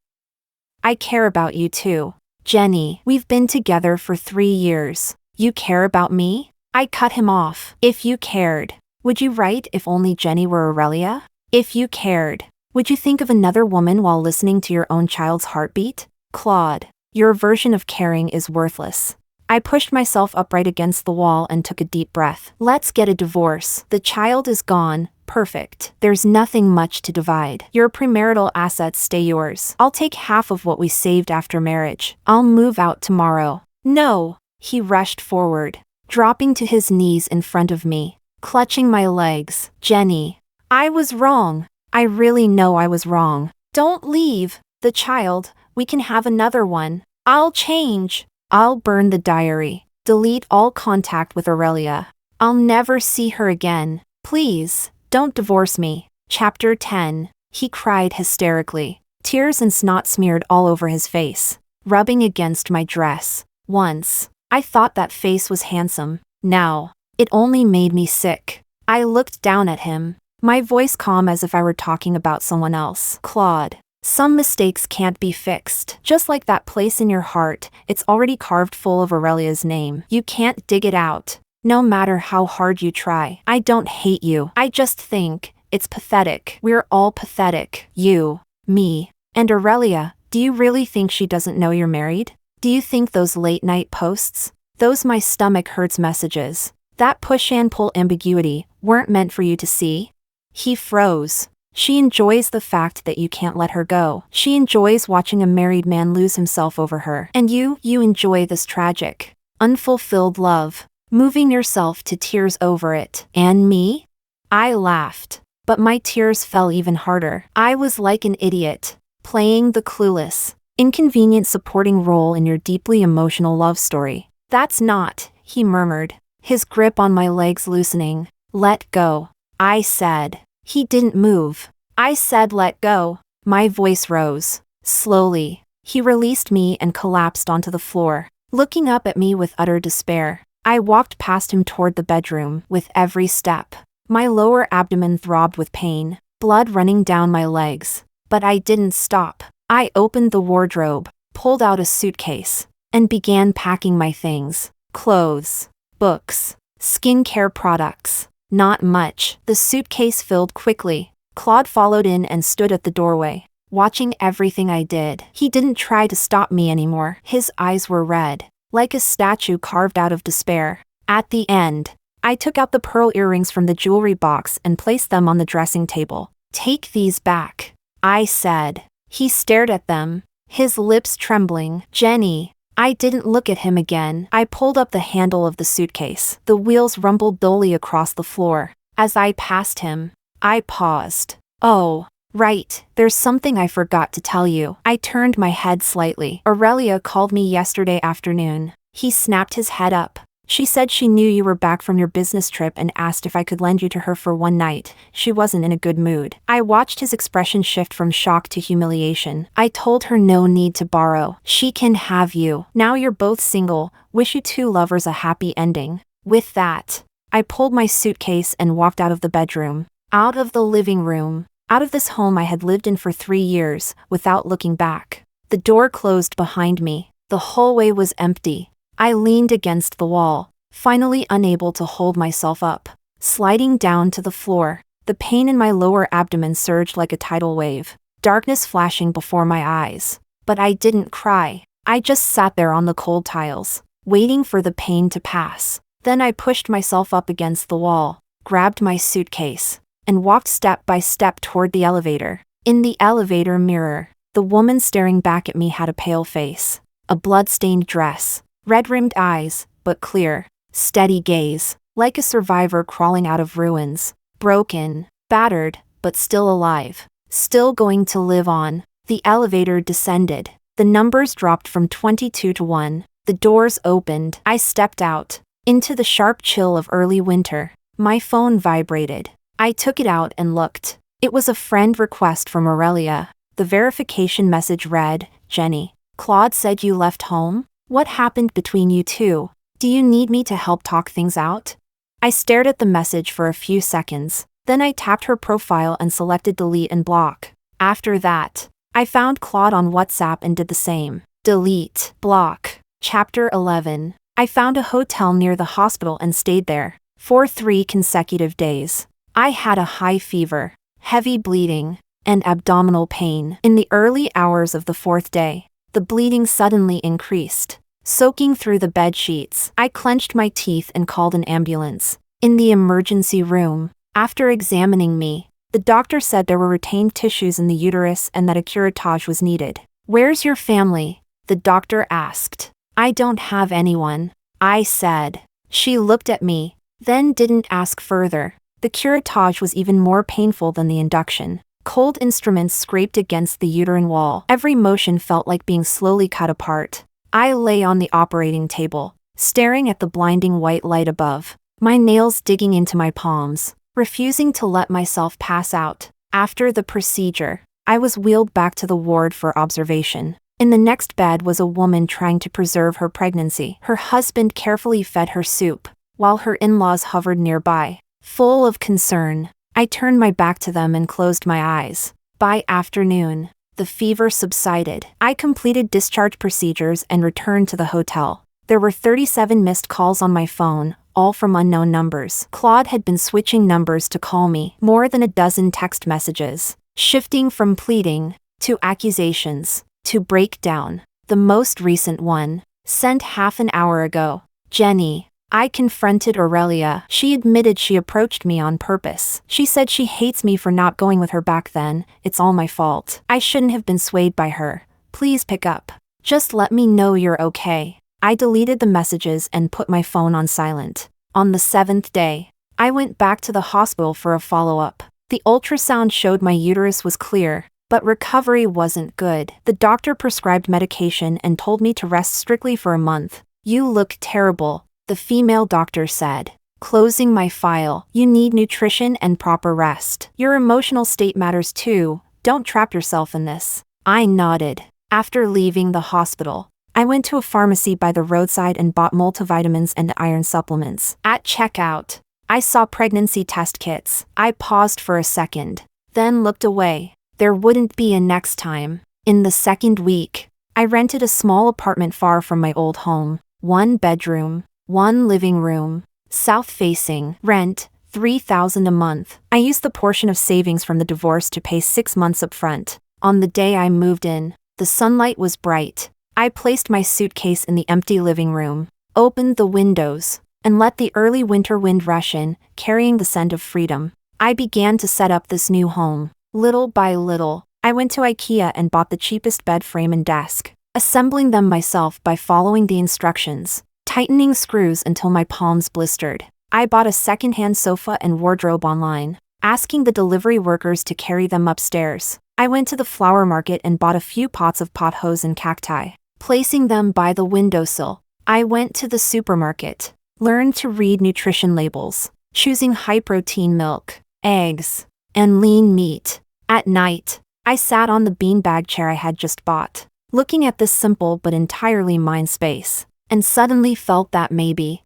I care about you too. Jenny, we've been together for 3 years. You care about me? I cut him off. If you cared, would you write If Only Jenny Were Aurelia? If you cared, would you think of another woman while listening to your own child's heartbeat? Claude, your version of caring is worthless. I pushed myself upright against the wall and took a deep breath. Let's get a divorce. The child is gone. Perfect. There's nothing much to divide. Your premarital assets stay yours. I'll take half of what we saved after marriage. I'll move out tomorrow. No. He rushed forward, dropping to his knees in front of me, clutching my legs. Jenny, I was wrong. I really know I was wrong. Don't leave. The child, we can have another one. I'll change. I'll burn the diary. Delete all contact with Aurelia. I'll never see her again. Please. Don't divorce me. Chapter 10. He cried hysterically. Tears and snot smeared all over his face, rubbing against my dress. Once, I thought that face was handsome. Now, it only made me sick. I looked down at him, my voice calm as if I were talking about someone else. Claude, Some mistakes can't be fixed. Just like that place in your heart, it's already carved full of Aurelia's name. You can't dig it out, no matter how hard you try. I don't hate you. I just think it's pathetic. We're all pathetic. You, me, and Aurelia. Do you really think she doesn't know you're married? Do you think those late-night posts, those my stomach hurts messages, that push and pull ambiguity, weren't meant for you to see? He froze. She enjoys the fact that you can't let her go. She enjoys watching a married man lose himself over her. And you enjoy this tragic, unfulfilled love, moving yourself to tears over it. And me? I laughed, but my tears fell even harder. I was like an idiot, playing the clueless, inconvenient supporting role in your deeply emotional love story. That's not, he murmured, his grip on my legs loosening. Let go, I said. He didn't move. I said let go. My voice rose. Slowly, he released me and collapsed onto the floor, looking up at me with utter despair. I walked past him toward the bedroom. With every step, my lower abdomen throbbed with pain, blood running down my legs. But I didn't stop. I opened the wardrobe, pulled out a suitcase, and began packing my things. Clothes, books, skincare products. Not much. The suitcase filled quickly. Claude followed in and stood at the doorway, watching everything I did. He didn't try to stop me anymore. His eyes were red, like a statue carved out of despair. At the end, I took out the pearl earrings from the jewelry box and placed them on the dressing table. Take these back, I said. He stared at them, his lips trembling. Jenny. I didn't look at him again. I pulled up the handle of the suitcase. The wheels rumbled dully across the floor. As I passed him, I paused. Oh, right, there's something I forgot to tell you. I turned my head slightly. Aurelia called me yesterday afternoon. He snapped his head up. She said she knew you were back from your business trip and asked if I could lend you to her for one night. She wasn't in a good mood. I watched his expression shift from shock to humiliation. I told her no need to borrow. She can have you. Now you're both single. Wish you two lovers a happy ending. With that, I pulled my suitcase and walked out of the bedroom, out of the living room, out of this home I had lived in for 3 years, without looking back. The door closed behind me. The hallway was empty. I leaned against the wall, finally unable to hold myself up. Sliding down to the floor, the pain in my lower abdomen surged like a tidal wave, darkness flashing before my eyes. But I didn't cry. I just sat there on the cold tiles, waiting for the pain to pass. Then I pushed myself up against the wall, grabbed my suitcase, and walked step by step toward the elevator. In the elevator mirror, the woman staring back at me had a pale face, a blood-stained dress, red-rimmed eyes, but clear, steady gaze, like a survivor crawling out of ruins, broken, battered, but still alive, still going to live on. The elevator descended. The numbers dropped from 22 to 1. The doors opened. I stepped out, into the sharp chill of early winter. My phone vibrated. I took it out and looked. It was a friend request from Aurelia. The verification message read, Jenny, Claude said you left home? What happened between you two? Do you need me to help talk things out? I stared at the message for a few seconds. Then I tapped her profile and selected delete and block. After that, I found Claude on WhatsApp and did the same. Delete, block. Chapter 11. I found a hotel near the hospital and stayed there for 3 consecutive days. I had a high fever, heavy bleeding, and abdominal pain. In the early hours of the 4th day, the bleeding suddenly increased, soaking through the bed sheets. I clenched my teeth and called an ambulance. In the emergency room, after examining me, the doctor said there were retained tissues in the uterus and that a curettage was needed. Where's your family? The doctor asked. I don't have anyone, I said. She looked at me, then didn't ask further. The curettage was even more painful than the induction. Cold instruments scraped against the uterine wall. Every motion felt like being slowly cut apart. I lay on the operating table, staring at the blinding white light above, my nails digging into my palms, refusing to let myself pass out. After the procedure, I was wheeled back to the ward for observation. In the next bed was a woman trying to preserve her pregnancy. Her husband carefully fed her soup, while her in-laws hovered nearby, full of concern. I turned my back to them and closed my eyes. By afternoon, The fever subsided. I completed discharge procedures and returned to the hotel. There were 37 missed calls on my phone, all from unknown numbers. Claude had been switching numbers to call me, more than a dozen text messages, shifting from pleading, to accusations, to breakdown. The most recent one, sent half an hour ago. Jenny. I confronted Aurelia. She admitted she approached me on purpose. She said she hates me for not going with her back then. It's all my fault. I shouldn't have been swayed by her. Please pick up. Just let me know you're okay. I deleted the messages and put my phone on silent. On the 7th day, I went back to the hospital for a follow-up. The ultrasound showed my uterus was clear, but recovery wasn't good. The doctor prescribed medication and told me to rest strictly for a month. You look terrible, the female doctor said. Closing my file. You need nutrition and proper rest. Your emotional state matters too. Don't trap yourself in this. I nodded. After leaving the hospital, I went to a pharmacy by the roadside and bought multivitamins and iron supplements. At checkout, I saw pregnancy test kits. I paused for a second, then looked away. There wouldn't be a next time. In the second week, I rented a small apartment far from my old home. 1 bedroom, 1 living room, south-facing. Rent, $3,000 a month. I used the portion of savings from the divorce to pay 6 months up front. On the day I moved in, the sunlight was bright. I placed my suitcase in the empty living room, opened the windows, and let the early winter wind rush in, carrying the scent of freedom. I began to set up this new home. Little by little, I went to IKEA and bought the cheapest bed frame and desk, assembling them myself by following the instructions, tightening screws until my palms blistered. I bought a second-hand sofa and wardrobe online, asking the delivery workers to carry them upstairs. I went to the flower market and bought a few pots of pothos and cacti, placing them by the windowsill. I went to the supermarket, learned to read nutrition labels, choosing high-protein milk, eggs, and lean meat. At night, I sat on the beanbag chair I had just bought, looking at this simple but entirely mine space, and suddenly felt that maybe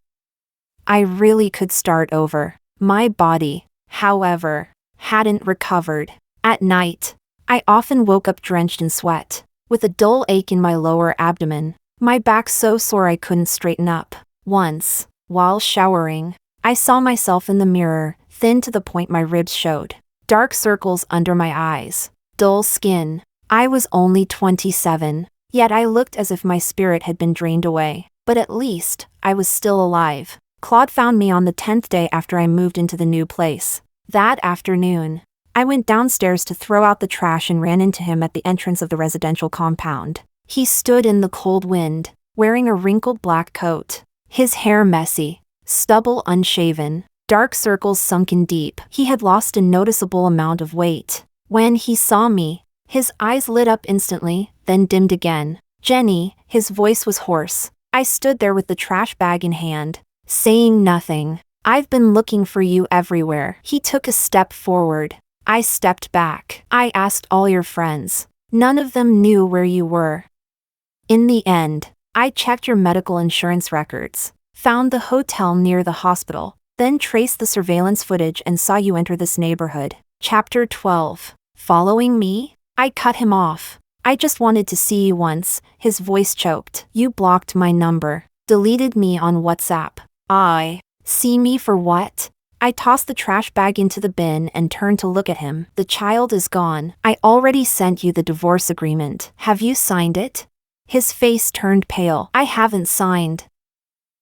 I really could start over. My body, however, hadn't recovered. At night, I often woke up drenched in sweat, with a dull ache in my lower abdomen, my back so sore I couldn't straighten up. Once, while showering, I saw myself in the mirror, thin to the point my ribs showed, dark circles under my eyes, dull skin. I was only 27, yet I looked as if my spirit had been drained away, but at least, I was still alive. Claude found me on the 10th day after I moved into the new place. That afternoon, I went downstairs to throw out the trash and ran into him at the entrance of the residential compound. He stood in the cold wind, wearing a wrinkled black coat, his hair messy, stubble unshaven, dark circles sunken deep. He had lost a noticeable amount of weight. When he saw me, his eyes lit up instantly, then dimmed again. Jenny, his voice was hoarse. I stood there with the trash bag in hand, saying nothing. I've been looking for you everywhere. He took a step forward. I stepped back. I asked all your friends. None of them knew where you were. In the end, I checked your medical insurance records, found the hotel near the hospital, then traced the surveillance footage and saw you enter this neighborhood. Chapter 12. Following me? I cut him off. I just wanted to see you once. His voice choked. You blocked my number, deleted me on WhatsApp. See me for what? I tossed the trash bag into the bin and turned to look at him. The child is gone. I already sent you the divorce agreement. Have you signed it? His face turned pale. I haven't signed.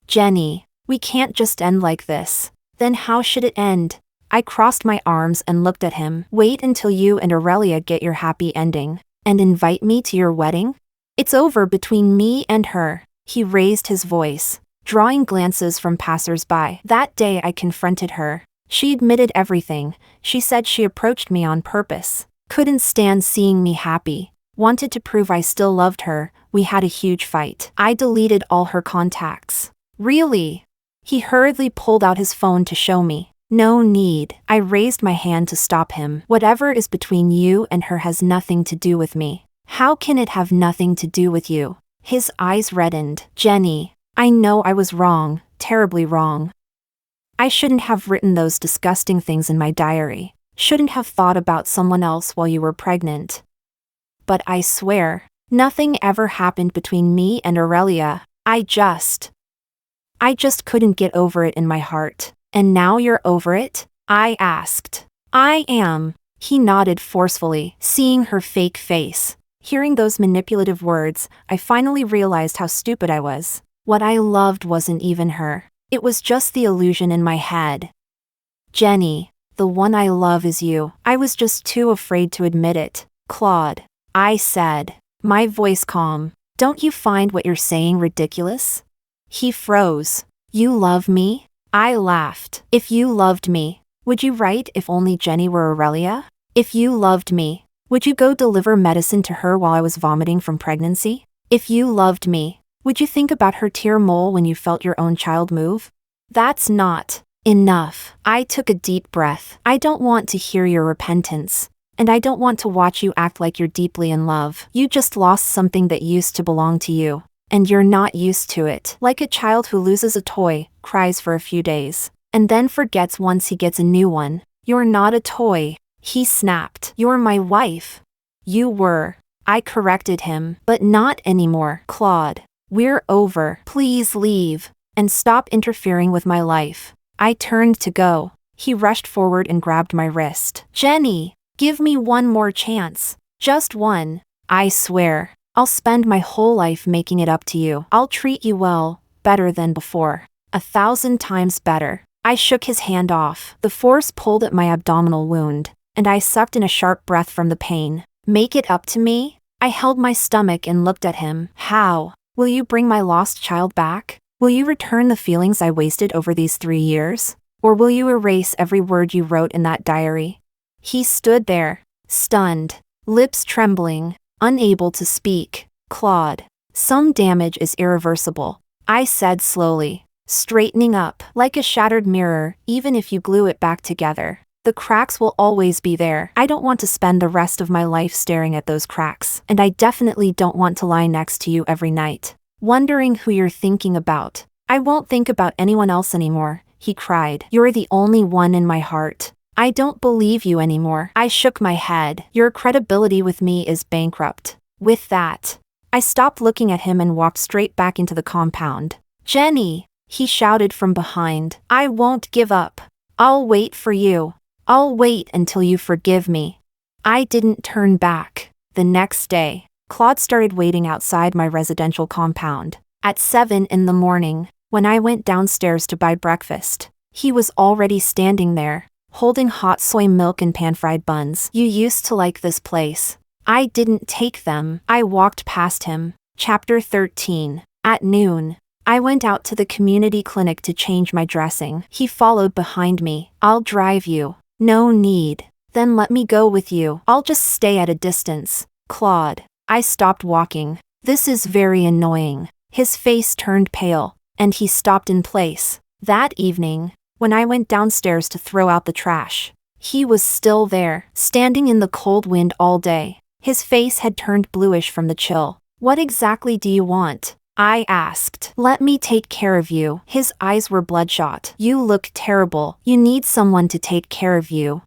Jenny, we can't just end like this. Then how should it end? I crossed my arms and looked at him. Wait until you and Aurelia get your happy ending, and invite me to your wedding? It's over between me and her. He raised his voice, drawing glances from passers-by. That day I confronted her. She admitted everything. She said she approached me on purpose, couldn't stand seeing me happy, wanted to prove I still loved her. We had a huge fight. I deleted all her contacts. Really? He hurriedly pulled out his phone to show me. No need. I raised my hand to stop him. Whatever is between you and her has nothing to do with me. How can it have nothing to do with you? His eyes reddened. Jenny, I know I was wrong, terribly wrong. I shouldn't have written those disgusting things in my diary. Shouldn't have thought about someone else while you were pregnant. But I swear, nothing ever happened between me and Aurelia. I just couldn't get over it in my heart. And now you're over it? I asked. I am. He nodded forcefully, seeing her fake face. Hearing those manipulative words, I finally realized how stupid I was. What I loved wasn't even her. It was just the illusion in my head. Jenny, the one I love is you. I was just too afraid to admit it. Claude, I said, my voice calm. Don't you find what you're saying ridiculous? He froze. You love me? I laughed. If you loved me, would you write If Only Jenny Were Aurelia? If you loved me, would you go deliver medicine to her while I was vomiting from pregnancy? If you loved me, would you think about her tear mole when you felt your own child move? That's not enough. I took a deep breath. I don't want to hear your repentance. And I don't want to watch you act like you're deeply in love. You just lost something that used to belong to you. And you're not used to it. Like a child who loses a toy, cries for a few days, and then forgets once he gets a new one. You're not a toy. He snapped. You're my wife. You were. I corrected him. But not anymore, Claude. We're over. Please leave. And stop interfering with my life. I turned to go. He rushed forward and grabbed my wrist. Jenny, give me one more chance. Just one. I swear. I'll spend my whole life making it up to you. I'll treat you well, better than before. 1,000 times better. I shook his hand off. The force pulled at my abdominal wound, and I sucked in a sharp breath from the pain. Make it up to me? I held my stomach and looked at him. How? Will you bring my lost child back? Will you return the feelings I wasted over these 3 years? Or will you erase every word you wrote in that diary? He stood there, stunned, lips trembling, unable to speak. Claude, some damage is irreversible, I said slowly, straightening up. Like a shattered mirror, even if you glue it back together, the cracks will always be there. I don't want to spend the rest of my life staring at those cracks, and I definitely don't want to lie next to you every night, wondering who you're thinking about. I won't think about anyone else anymore, he cried. You're the only one in my heart. I don't believe you anymore. I shook my head. Your credibility with me is bankrupt. With that, I stopped looking at him and walked straight back into the compound. Jenny, he shouted from behind. I won't give up. I'll wait for you. I'll wait until you forgive me. I didn't turn back. The next day, Claude started waiting outside my residential compound. At 7 in the morning, when I went downstairs to buy breakfast, he was already standing there, holding hot soy milk and pan-fried buns. You used to like this place. I didn't take them. I walked past him. Chapter 13. At noon, I went out to the community clinic to change my dressing. He followed behind me. I'll drive you. No need. Then let me go with you. I'll just stay at a distance. Claude. I stopped walking. This is very annoying. His face turned pale, and he stopped in place. That evening, when I went downstairs to throw out the trash, he was still there, standing in the cold wind all day. His face had turned bluish from the chill. What exactly do you want? I asked. Let me take care of you. His eyes were bloodshot. You look terrible. You need someone to take care of you.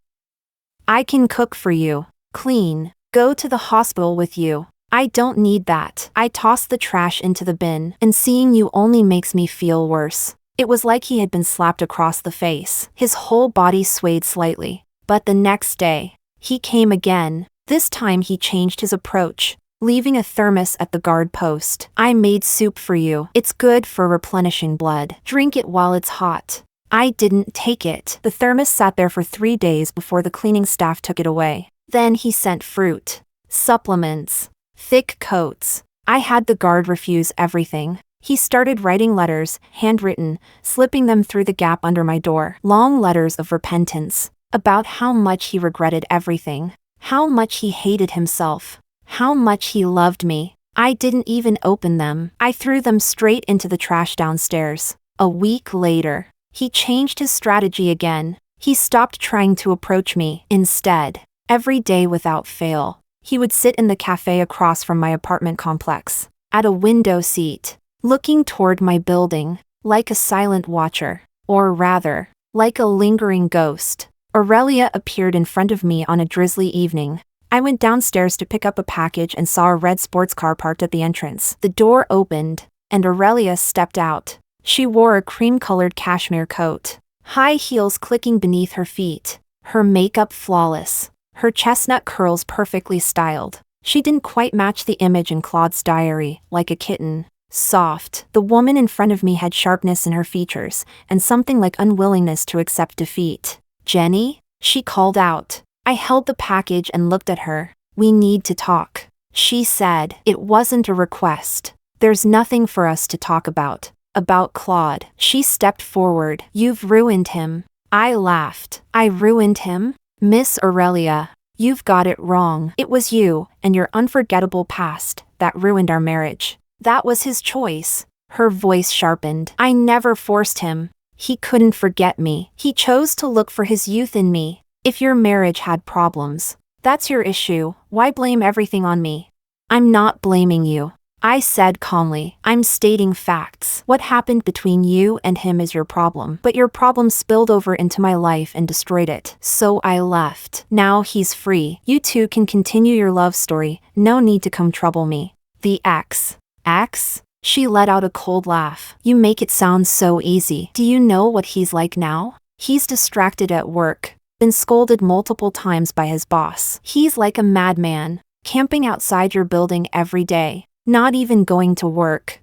I can cook for you, clean, go to the hospital with you. I don't need that. I tossed the trash into the bin, and seeing you only makes me feel worse. It was like he had been slapped across the face. His whole body swayed slightly. But the next day, he came again. This time he changed his approach, leaving a thermos at the guard post. I made soup for you. It's good for replenishing blood. Drink it while it's hot. I didn't take it. The thermos sat there for 3 days before the cleaning staff took it away. Then he sent fruit, supplements, thick coats. I had the guard refuse everything. He started writing letters, handwritten, slipping them through the gap under my door. Long letters of repentance, about how much he regretted everything, how much he hated himself, how much he loved me. I didn't even open them. I threw them straight into the trash downstairs. A week later, he changed his strategy again. He stopped trying to approach me. Instead, every day without fail, he would sit in the cafe across from my apartment complex, at a window seat, looking toward my building, like a silent watcher, or rather, like a lingering ghost. Aurelia appeared in front of me on a drizzly evening. I went downstairs to pick up a package and saw a red sports car parked at the entrance. The door opened, and Aurelia stepped out. She wore a cream-colored cashmere coat, high heels clicking beneath her feet, her makeup flawless, her chestnut curls perfectly styled. She didn't quite match the image in Claude's diary, like a kitten. Soft. The woman in front of me had sharpness in her features, and something like unwillingness to accept defeat. "Jenny?" she called out. I held the package and looked at her. "We need to talk," she said. It wasn't a request. "There's nothing for us to talk about." "About Claude." She stepped forward. "You've ruined him." I laughed. "I ruined him? Miss Aurelia, you've got it wrong. It was you, and your unforgettable past, that ruined our marriage. That was his choice." Her voice sharpened. "I never forced him. He couldn't forget me. He chose to look for his youth in me. If your marriage had problems, that's your issue. Why blame everything on me?" "I'm not blaming you," I said calmly. "I'm stating facts. What happened between you and him is your problem. But your problem spilled over into my life and destroyed it. So I left. Now he's free. You two can continue your love story. No need to come trouble me." "The ex." "Ex?" She let out a cold laugh. "You make it sound so easy. Do you know what he's like now? He's distracted at work. Been scolded multiple times by his boss. He's like a madman, camping outside your building every day. Not even going to work."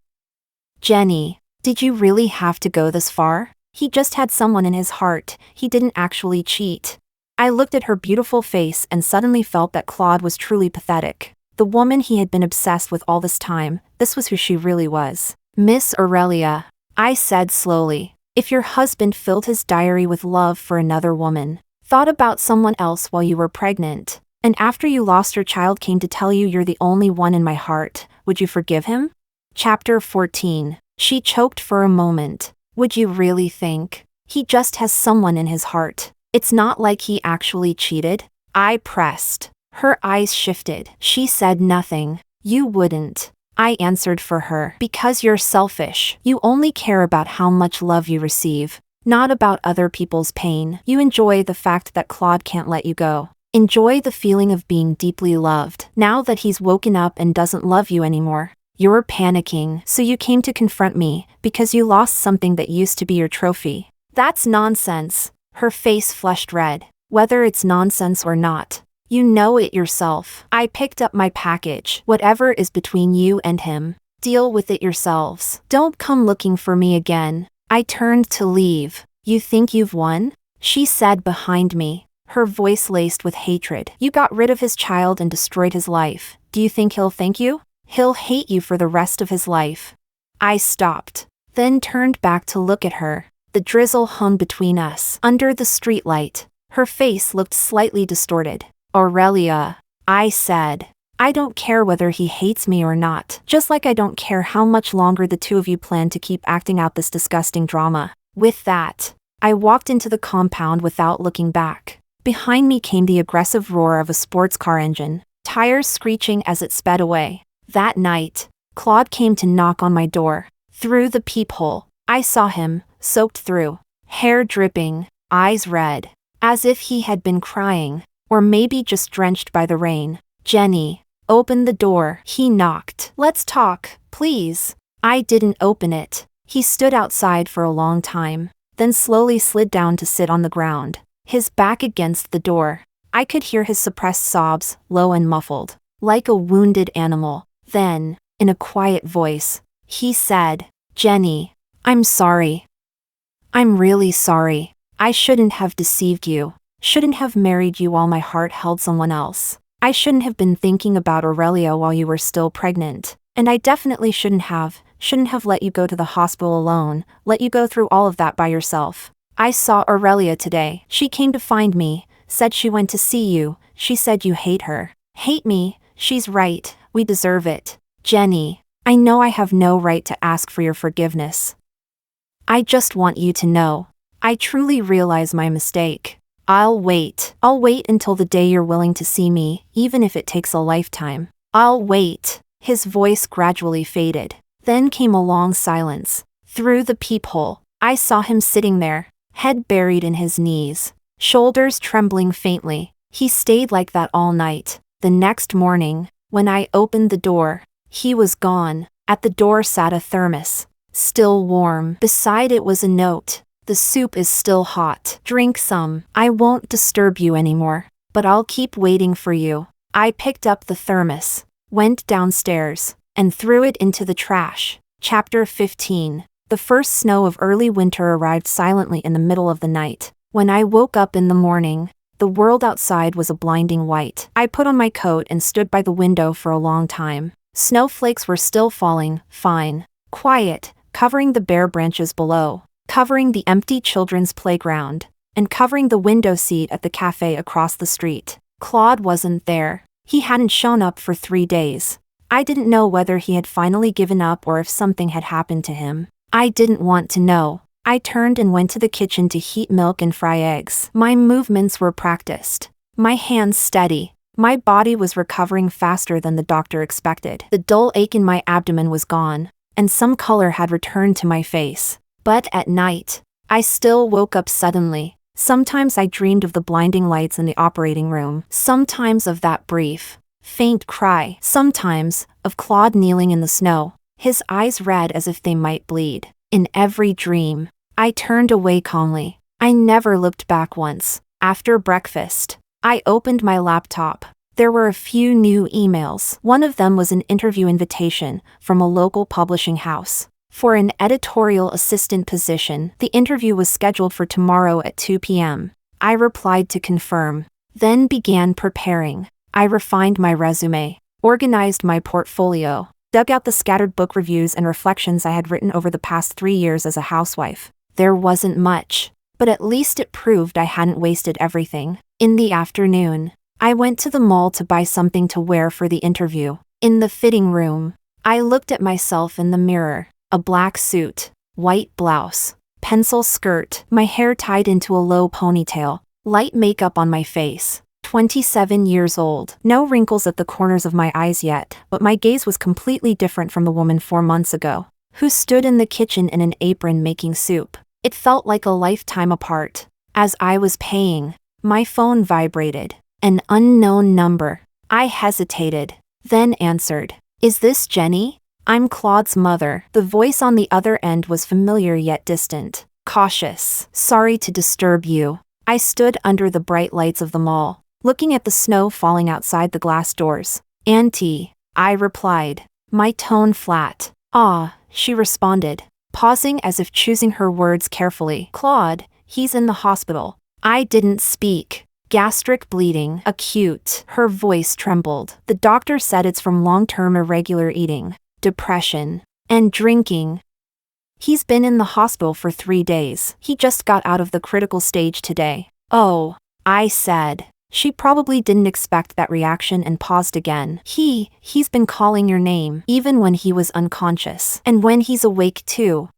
"Jenny, did you really have to go this far? He just had someone in his heart. He didn't actually cheat." I looked at her beautiful face and suddenly felt that Claude was truly pathetic. The woman he had been obsessed with all this time, this was who she really was. "Miss Aurelia," I said slowly, "if your husband filled his diary with love for another woman, thought about someone else while you were pregnant, and after you lost your child came to tell you you're the only one in my heart, would you forgive him?" Chapter 14. She choked for a moment. "Would you really think? He just has someone in his heart. It's not like he actually cheated?" I pressed. Her eyes shifted. She said nothing. "You wouldn't," I answered for her. "Because you're selfish. You only care about how much love you receive, not about other people's pain. You enjoy the fact that Claude can't let you go. Enjoy the feeling of being deeply loved. Now that he's woken up and doesn't love you anymore, you're panicking. So you came to confront me because you lost something that used to be your trophy." "That's nonsense." Her face flushed red. "Whether it's nonsense or not, you know it yourself." I picked up my package. "Whatever is between you and him, deal with it yourselves. Don't come looking for me again." I turned to leave. "You think you've won?" she said behind me, her voice laced with hatred. "You got rid of his child and destroyed his life. Do you think he'll thank you? He'll hate you for the rest of his life." I stopped, then turned back to look at her. The drizzle hung between us. Under the streetlight, her face looked slightly distorted. "Aurelia," I said, "I don't care whether he hates me or not, just like I don't care how much longer the two of you plan to keep acting out this disgusting drama." With that, I walked into the compound without looking back. Behind me came the aggressive roar of a sports car engine, tires screeching as it sped away. That night, Claude came to knock on my door. Through the peephole, I saw him, soaked through, hair dripping, eyes red, as if he had been crying, or maybe just drenched by the rain. "Jenny, open the door," he knocked. "Let's talk, please." I didn't open it. He stood outside for a long time, then slowly slid down to sit on the ground, his back against the door. I could hear his suppressed sobs, low and muffled, like a wounded animal. Then, in a quiet voice, he said, "Jenny, I'm sorry. I'm really sorry. I shouldn't have deceived you. Shouldn't have married you while my heart held someone else. I shouldn't have been thinking about Aurelia while you were still pregnant. And I definitely shouldn't have let you go to the hospital alone, let you go through all of that by yourself. I saw Aurelia today. She came to find me, said she went to see you. She said you hate her." "Hate me? She's right. We deserve it. Jenny, I know I have no right to ask for your forgiveness. I just want you to know, I truly realize my mistake. I'll wait. I'll wait until the day you're willing to see me, even if it takes a lifetime. I'll wait." His voice gradually faded. Then came a long silence. Through the peephole, I saw him sitting there, head buried in his knees, shoulders trembling faintly. He stayed like that all night, The next morning, when I opened the door, he was gone. At the door sat a thermos, still warm. Beside it was a note. The soup is still hot. Drink some. I won't disturb you anymore, but I'll keep waiting for you. I picked up the thermos, went downstairs, and threw it into the trash. Chapter 15. The first snow of early winter arrived silently in the middle of the night. When I woke up in the morning, the world outside was a blinding white. I put on my coat and stood by the window for a long time. Snowflakes were still falling, fine, quiet, covering the bare branches below, covering the empty children's playground, and covering the window seat at the cafe across the street. Claude wasn't there. He hadn't shown up for 3 days. I didn't know whether he had finally given up or if something had happened to him. I didn't want to know. I turned and went to the kitchen to heat milk and fry eggs. My movements were practiced, my hands steady. My body was recovering faster than the doctor expected. The dull ache in my abdomen was gone, and some color had returned to my face. But at night, I still woke up suddenly. Sometimes I dreamed of the blinding lights in the operating room, sometimes of that brief, faint cry, sometimes of Claude kneeling in the snow, his eyes red as if they might bleed. In every dream, I turned away calmly. I never looked back once. After breakfast, I opened my laptop. There were a few new emails. One of them was an interview invitation from a local publishing house for an editorial assistant position. The interview was scheduled for tomorrow at 2 p.m. I replied to confirm, then began preparing. I refined my resume, organized my portfolio, dug out the scattered book reviews and reflections I had written over the past 3 years as a housewife. There wasn't much, but at least it proved I hadn't wasted everything. In the afternoon, I went to the mall to buy something to wear for the interview. In the fitting room, I looked at myself in the mirror. A black suit, white blouse, pencil skirt, my hair tied into a low ponytail, light makeup on my face. 27 years old. No wrinkles at the corners of my eyes yet, but my gaze was completely different from the woman 4 months ago, who stood in the kitchen in an apron making soup. It felt like a lifetime apart. As I was paying, my phone vibrated. An unknown number. I hesitated, then answered. Is this Jenny? I'm Claude's mother. The voice on the other end was familiar yet distant. Cautious. Sorry to disturb you. I stood under the bright lights of the mall, looking at the snow falling outside the glass doors. Auntie, I replied, my tone flat. Ah, she responded, pausing as if choosing her words carefully. Claude, he's in the hospital. I didn't speak. Gastric bleeding, acute. Her voice trembled. The doctor said it's from long-term irregular eating, depression, and drinking. He's been in the hospital for 3 days. He just got out of the critical stage today. Oh, I said. She probably didn't expect that reaction and paused again. He's been calling your name, even when he was unconscious. And when he's awake too.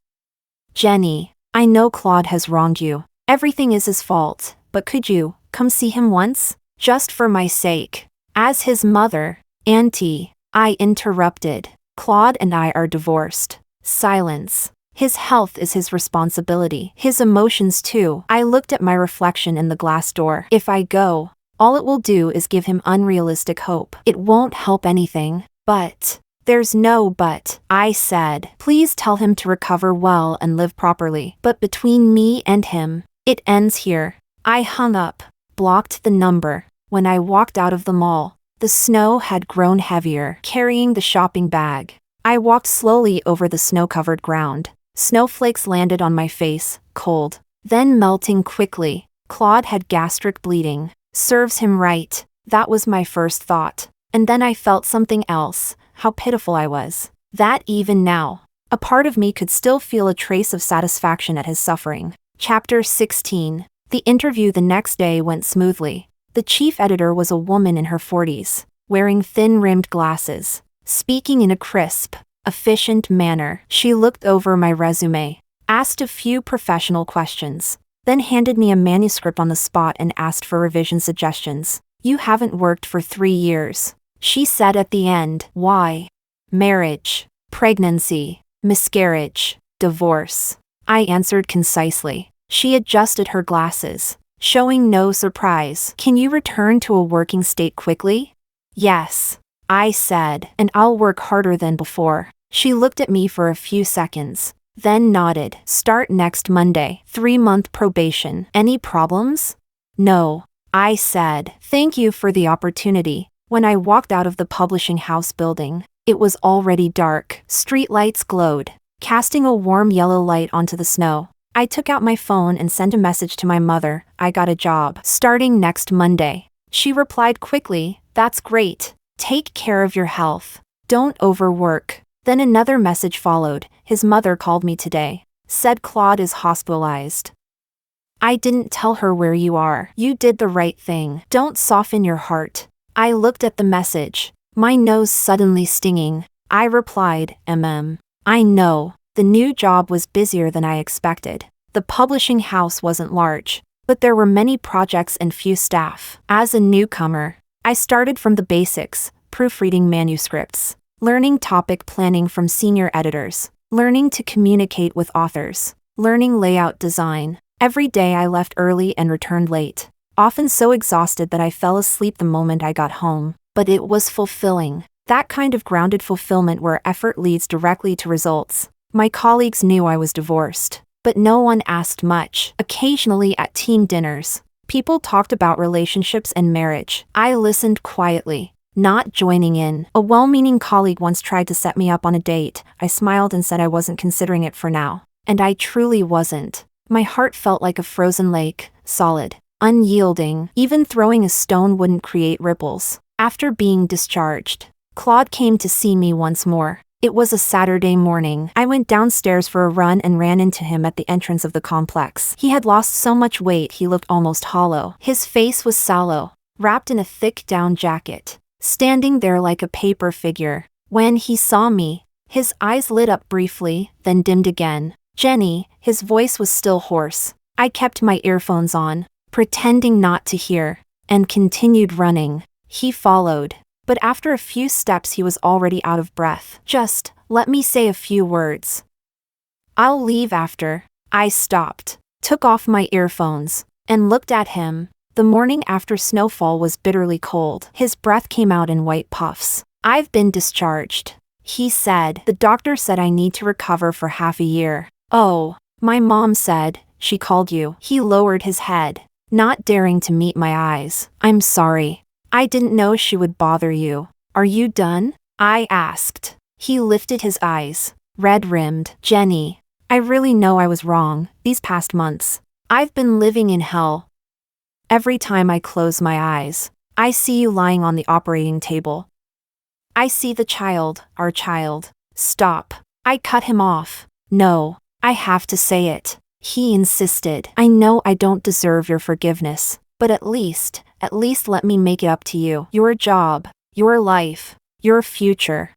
Jenny, I know Claude has wronged you. Everything is his fault, but could you come see him once? Just for my sake. As his mother, Auntie, I interrupted. Claude and I are divorced. Silence. His health is his responsibility. His emotions too. I looked at my reflection in the glass door. If I go, all it will do is give him unrealistic hope. It won't help anything. But, there's no but, I said. Please tell him to recover well and live properly. But between me and him, it ends here. I hung up, blocked the number. When I walked out of the mall, the snow had grown heavier. Carrying the shopping bag, I walked slowly over the snow-covered ground. Snowflakes landed on my face, cold, then melting quickly. Claude had gastric bleeding. Serves him right. That was my first thought. And then I felt something else, how pitiful I was. That even now, a part of me could still feel a trace of satisfaction at his suffering. Chapter 16. The interview the next day went smoothly. The chief editor was a woman in her 40s, wearing thin-rimmed glasses, speaking in a crisp, efficient manner. She looked over my resume, asked a few professional questions, then handed me a manuscript on the spot and asked for revision suggestions. You haven't worked for 3 years, she said at the end. Why? Marriage, pregnancy, miscarriage, divorce. I answered concisely. She adjusted her glasses, showing no surprise. Can you return to a working state quickly? Yes, I said, and I'll work harder than before. She looked at me for a few seconds, then nodded. Start next Monday. 3-month probation. Any problems? No, I said. Thank you for the opportunity. When I walked out of the publishing house building, it was already dark. Streetlights glowed, casting a warm yellow light onto the snow. I took out my phone and sent a message to my mother. I got a job. Starting next Monday. She replied quickly, that's great. Take care of your health. Don't overwork. Then another message followed. His mother called me today. Said Claude is hospitalized. I didn't tell her where you are. You did the right thing. Don't soften your heart. I looked at the message, my nose suddenly stinging. I replied, I know. The new job was busier than I expected. The publishing house wasn't large, but there were many projects and few staff. As a newcomer, I started from the basics, proofreading manuscripts, learning topic planning from senior editors, learning to communicate with authors, learning layout design. Every day I left early and returned late, often so exhausted that I fell asleep the moment I got home. But it was fulfilling. That kind of grounded fulfillment where effort leads directly to results. My colleagues knew I was divorced, but no one asked much. Occasionally at team dinners, people talked about relationships and marriage. I listened quietly, not joining in. A well-meaning colleague once tried to set me up on a date. I smiled and said I wasn't considering it for now. And I truly wasn't. My heart felt like a frozen lake, solid, unyielding. Even throwing a stone wouldn't create ripples. After being discharged, Claude came to see me once more. It was a Saturday morning. I went downstairs for a run and ran into him at the entrance of the complex. He had lost so much weight he looked almost hollow. His face was sallow, wrapped in a thick down jacket, standing there like a paper figure. When he saw me, his eyes lit up briefly, then dimmed again. Jenny, his voice was still hoarse. I kept my earphones on, pretending not to hear, and continued running. He followed, but after a few steps he was already out of breath. Just, let me say a few words. I'll leave after. I stopped, took off my earphones, and looked at him. The morning after snowfall was bitterly cold. His breath came out in white puffs. I've been discharged, he said. The doctor said I need to recover for half a year. Oh, my mom said, she called you. He lowered his head, not daring to meet my eyes. I'm sorry. I didn't know she would bother you. Are you done? I asked. He lifted his eyes, red-rimmed. Jenny, I really know I was wrong. These past months, I've been living in hell. Every time I close my eyes, I see you lying on the operating table. I see the child, our child. Stop. I cut him off. No, I have to say it. He insisted. I know I don't deserve your forgiveness, but at least let me make it up to you. Your job, your life, your future.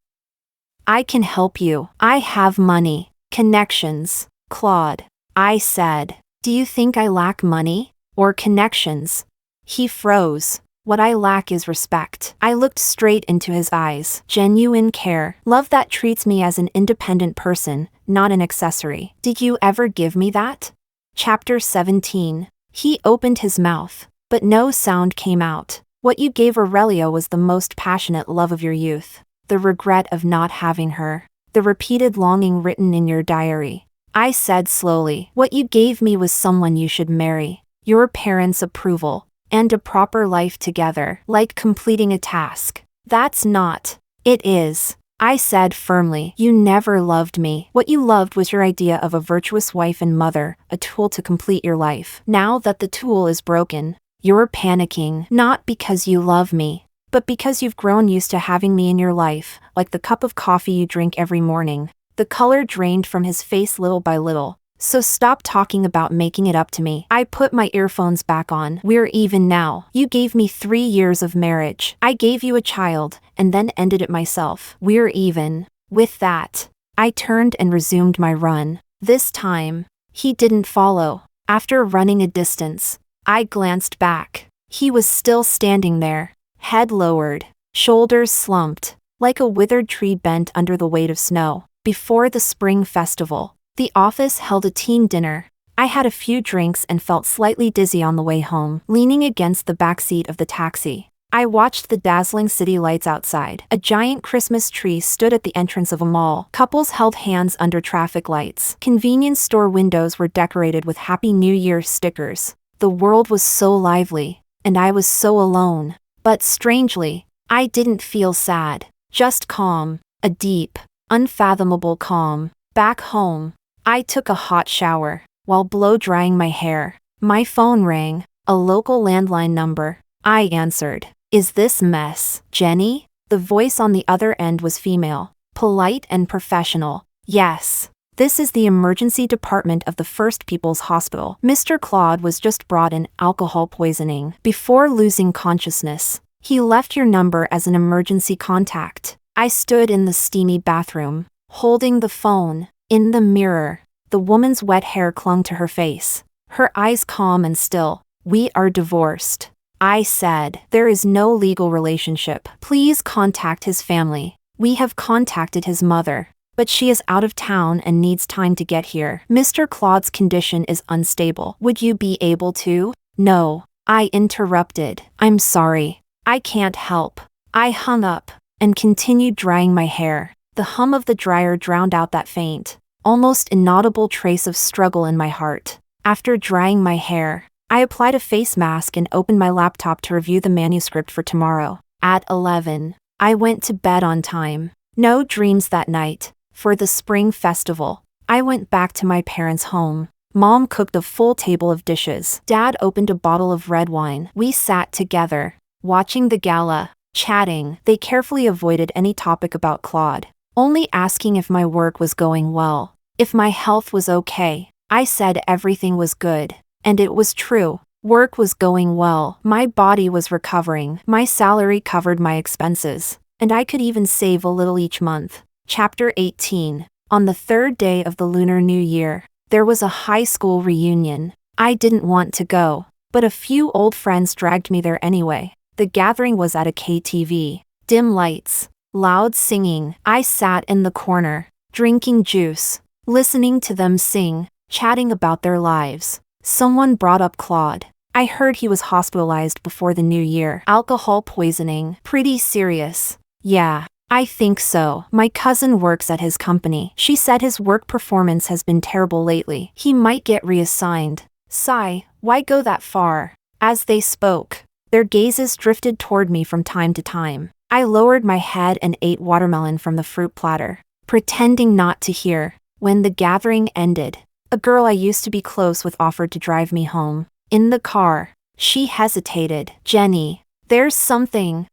I can help you. I have money, connections. Claude, I said, do you think I lack money or connections? He froze. What I lack is respect. I looked straight into his eyes. Genuine care. Love that treats me as an independent person, not an accessory. Did you ever give me that? Chapter 17. He opened his mouth, but no sound came out. What you gave Aurelia was the most passionate love of your youth. The regret of not having her. The repeated longing written in your diary. I said slowly, what you gave me was someone you should marry. Your parents' approval. And a proper life together, like completing a task. That's not. It is. I said firmly. You never loved me. What you loved was your idea of a virtuous wife and mother, a tool to complete your life. Now that the tool is broken, you're panicking. Not because you love me, but because you've grown used to having me in your life, like the cup of coffee you drink every morning. The color drained from his face little by little. So stop talking about making it up to me. I put my earphones back on. We're even now. You gave me 3 years of marriage. I gave you a child, and then ended it myself. We're even. With that, I turned and resumed my run. This time, he didn't follow. After running a distance, I glanced back. He was still standing there, head lowered, shoulders slumped, like a withered tree bent under the weight of snow. Before the spring festival, the office held a team dinner. I had a few drinks and felt slightly dizzy on the way home. Leaning against the back seat of the taxi, I watched the dazzling city lights outside. A giant Christmas tree stood at the entrance of a mall. Couples held hands under traffic lights. Convenience store windows were decorated with Happy New Year stickers. The world was so lively, and I was so alone. But strangely, I didn't feel sad. Just calm. A deep, unfathomable calm. Back home, I took a hot shower. While blow-drying my hair, my phone rang. A local landline number. I answered. Is this mess Jenny? The voice on the other end was female, polite and professional. Yes. This is the emergency department of the First People's Hospital. Mr. Claude was just brought in alcohol poisoning. Before losing consciousness, he left your number as an emergency contact. I stood in the steamy bathroom, holding the phone. In the mirror, the woman's wet hair clung to her face, her eyes calm and still. We are divorced. I said, there is no legal relationship. Please contact his family. We have contacted his mother, but she is out of town and needs time to get here. Mr. Claude's condition is unstable. Would you be able to? No. I interrupted. I'm sorry. I can't help. I hung up and continued drying my hair. The hum of the dryer drowned out that faint, almost inaudible trace of struggle in my heart. After drying my hair, I applied a face mask and opened my laptop to review the manuscript for tomorrow. At 11, I went to bed on time. No dreams that night. For the spring festival, I went back to my parents' home. Mom cooked a full table of dishes. Dad opened a bottle of red wine. We sat together, watching the gala, chatting. They carefully avoided any topic about Claude, only asking if my work was going well, if my health was okay. I said everything was good. And it was true. Work was going well. My body was recovering. My salary covered my expenses. And I could even save a little each month. Chapter 18. On the third day of the Lunar New Year, there was a high school reunion. I didn't want to go, but a few old friends dragged me there anyway. The gathering was at a KTV. Dim lights, loud singing. I sat in the corner, drinking juice, listening to them sing, chatting about their lives. Someone brought up Claude. I heard he was hospitalized before the new year. Alcohol poisoning. Pretty serious. Yeah, I think so. My cousin works at his company. She said his work performance has been terrible lately. He might get reassigned. Sigh, why go that far? As they spoke, their gazes drifted toward me from time to time. I lowered my head and ate watermelon from the fruit platter, pretending not to hear. When the gathering ended, a girl I used to be close with offered to drive me home. In the car, she hesitated. Jenny, there's something.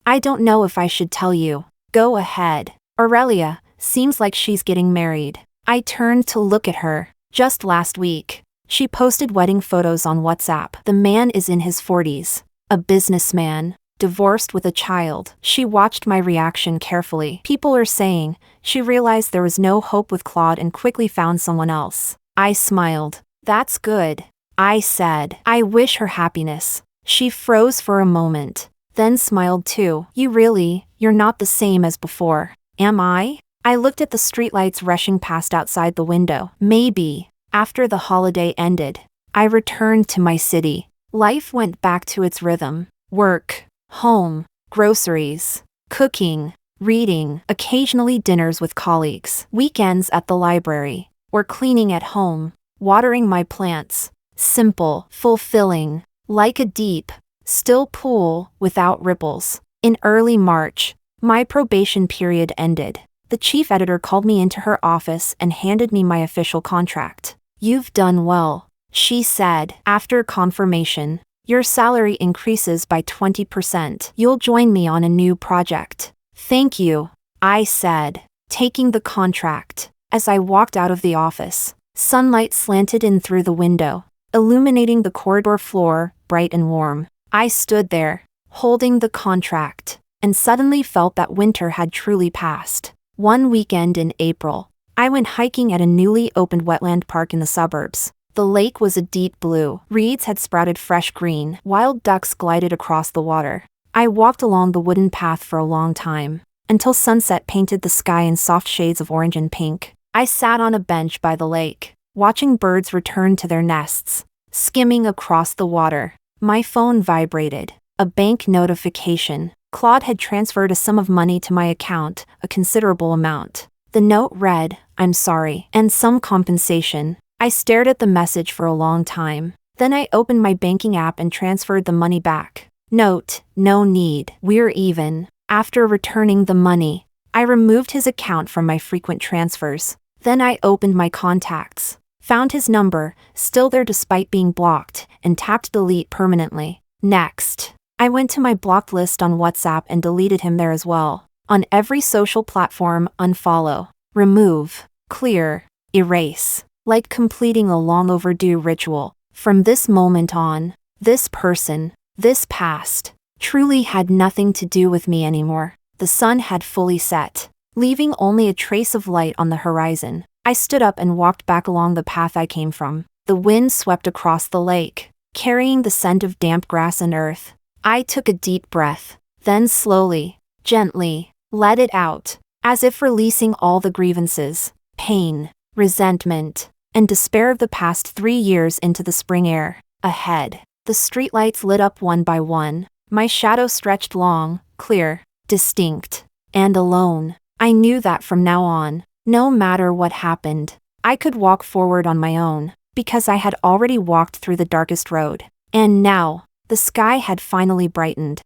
I don't know if I should tell you. Go ahead. Aurelia, seems like she's getting married. I turned to look at her. Just last week, she posted wedding photos on WhatsApp. The man is in his 40s. A businessman, divorced with a child. She watched my reaction carefully. People are saying she realized there was no hope with Claude and quickly found someone else. I smiled. That's good. I said. I wish her happiness. She froze for a moment, then smiled too. You're not the same as before, am I? I looked at the streetlights rushing past outside the window. Maybe. After the holiday ended, I returned to my city. Life went back to its rhythm. Work, home, groceries, cooking, reading, occasionally dinners with colleagues, weekends at the library, or cleaning at home, watering my plants. Simple, fulfilling, like a deep, still pool without ripples. In early March, my probation period ended. The chief editor called me into her office and handed me my official contract. You've done well, she said. After confirmation, your salary increases by 20%. You'll join me on a new project. Thank you, I said, taking the contract. As I walked out of the office, sunlight slanted in through the window, illuminating the corridor floor, bright and warm. I stood there, holding the contract, and suddenly felt that winter had truly passed. One weekend in April, I went hiking at a newly opened wetland park in the suburbs. The lake was a deep blue. Reeds had sprouted fresh green. Wild ducks glided across the water. I walked along the wooden path for a long time, until sunset painted the sky in soft shades of orange and pink. I sat on a bench by the lake, watching birds return to their nests, skimming across the water. My phone vibrated. A bank notification. Claude had transferred a sum of money to my account, a considerable amount. The note read, "I'm sorry, and some compensation." I stared at the message for a long time. Then I opened my banking app and transferred the money back. Note, no need, we're even. After returning the money, I removed his account from my frequent transfers. Then I opened my contacts, found his number, still there despite being blocked, and tapped delete permanently. Next, I went to my blocked list on WhatsApp and deleted him there as well. On every social platform, unfollow, remove, clear, erase. Like completing a long overdue ritual. From this moment on, this person, this past, truly had nothing to do with me anymore. The sun had fully set, leaving only a trace of light on the horizon. I stood up and walked back along the path I came from. The wind swept across the lake, carrying the scent of damp grass and earth. I took a deep breath, then slowly, gently, let it out, as if releasing all the grievances, pain, resentment, and despair of the past 3 years into the spring air. Ahead, the streetlights lit up one by one. My shadow stretched long, clear, distinct, and alone. I knew that from now on, no matter what happened, I could walk forward on my own, because I had already walked through the darkest road. And now, the sky had finally brightened.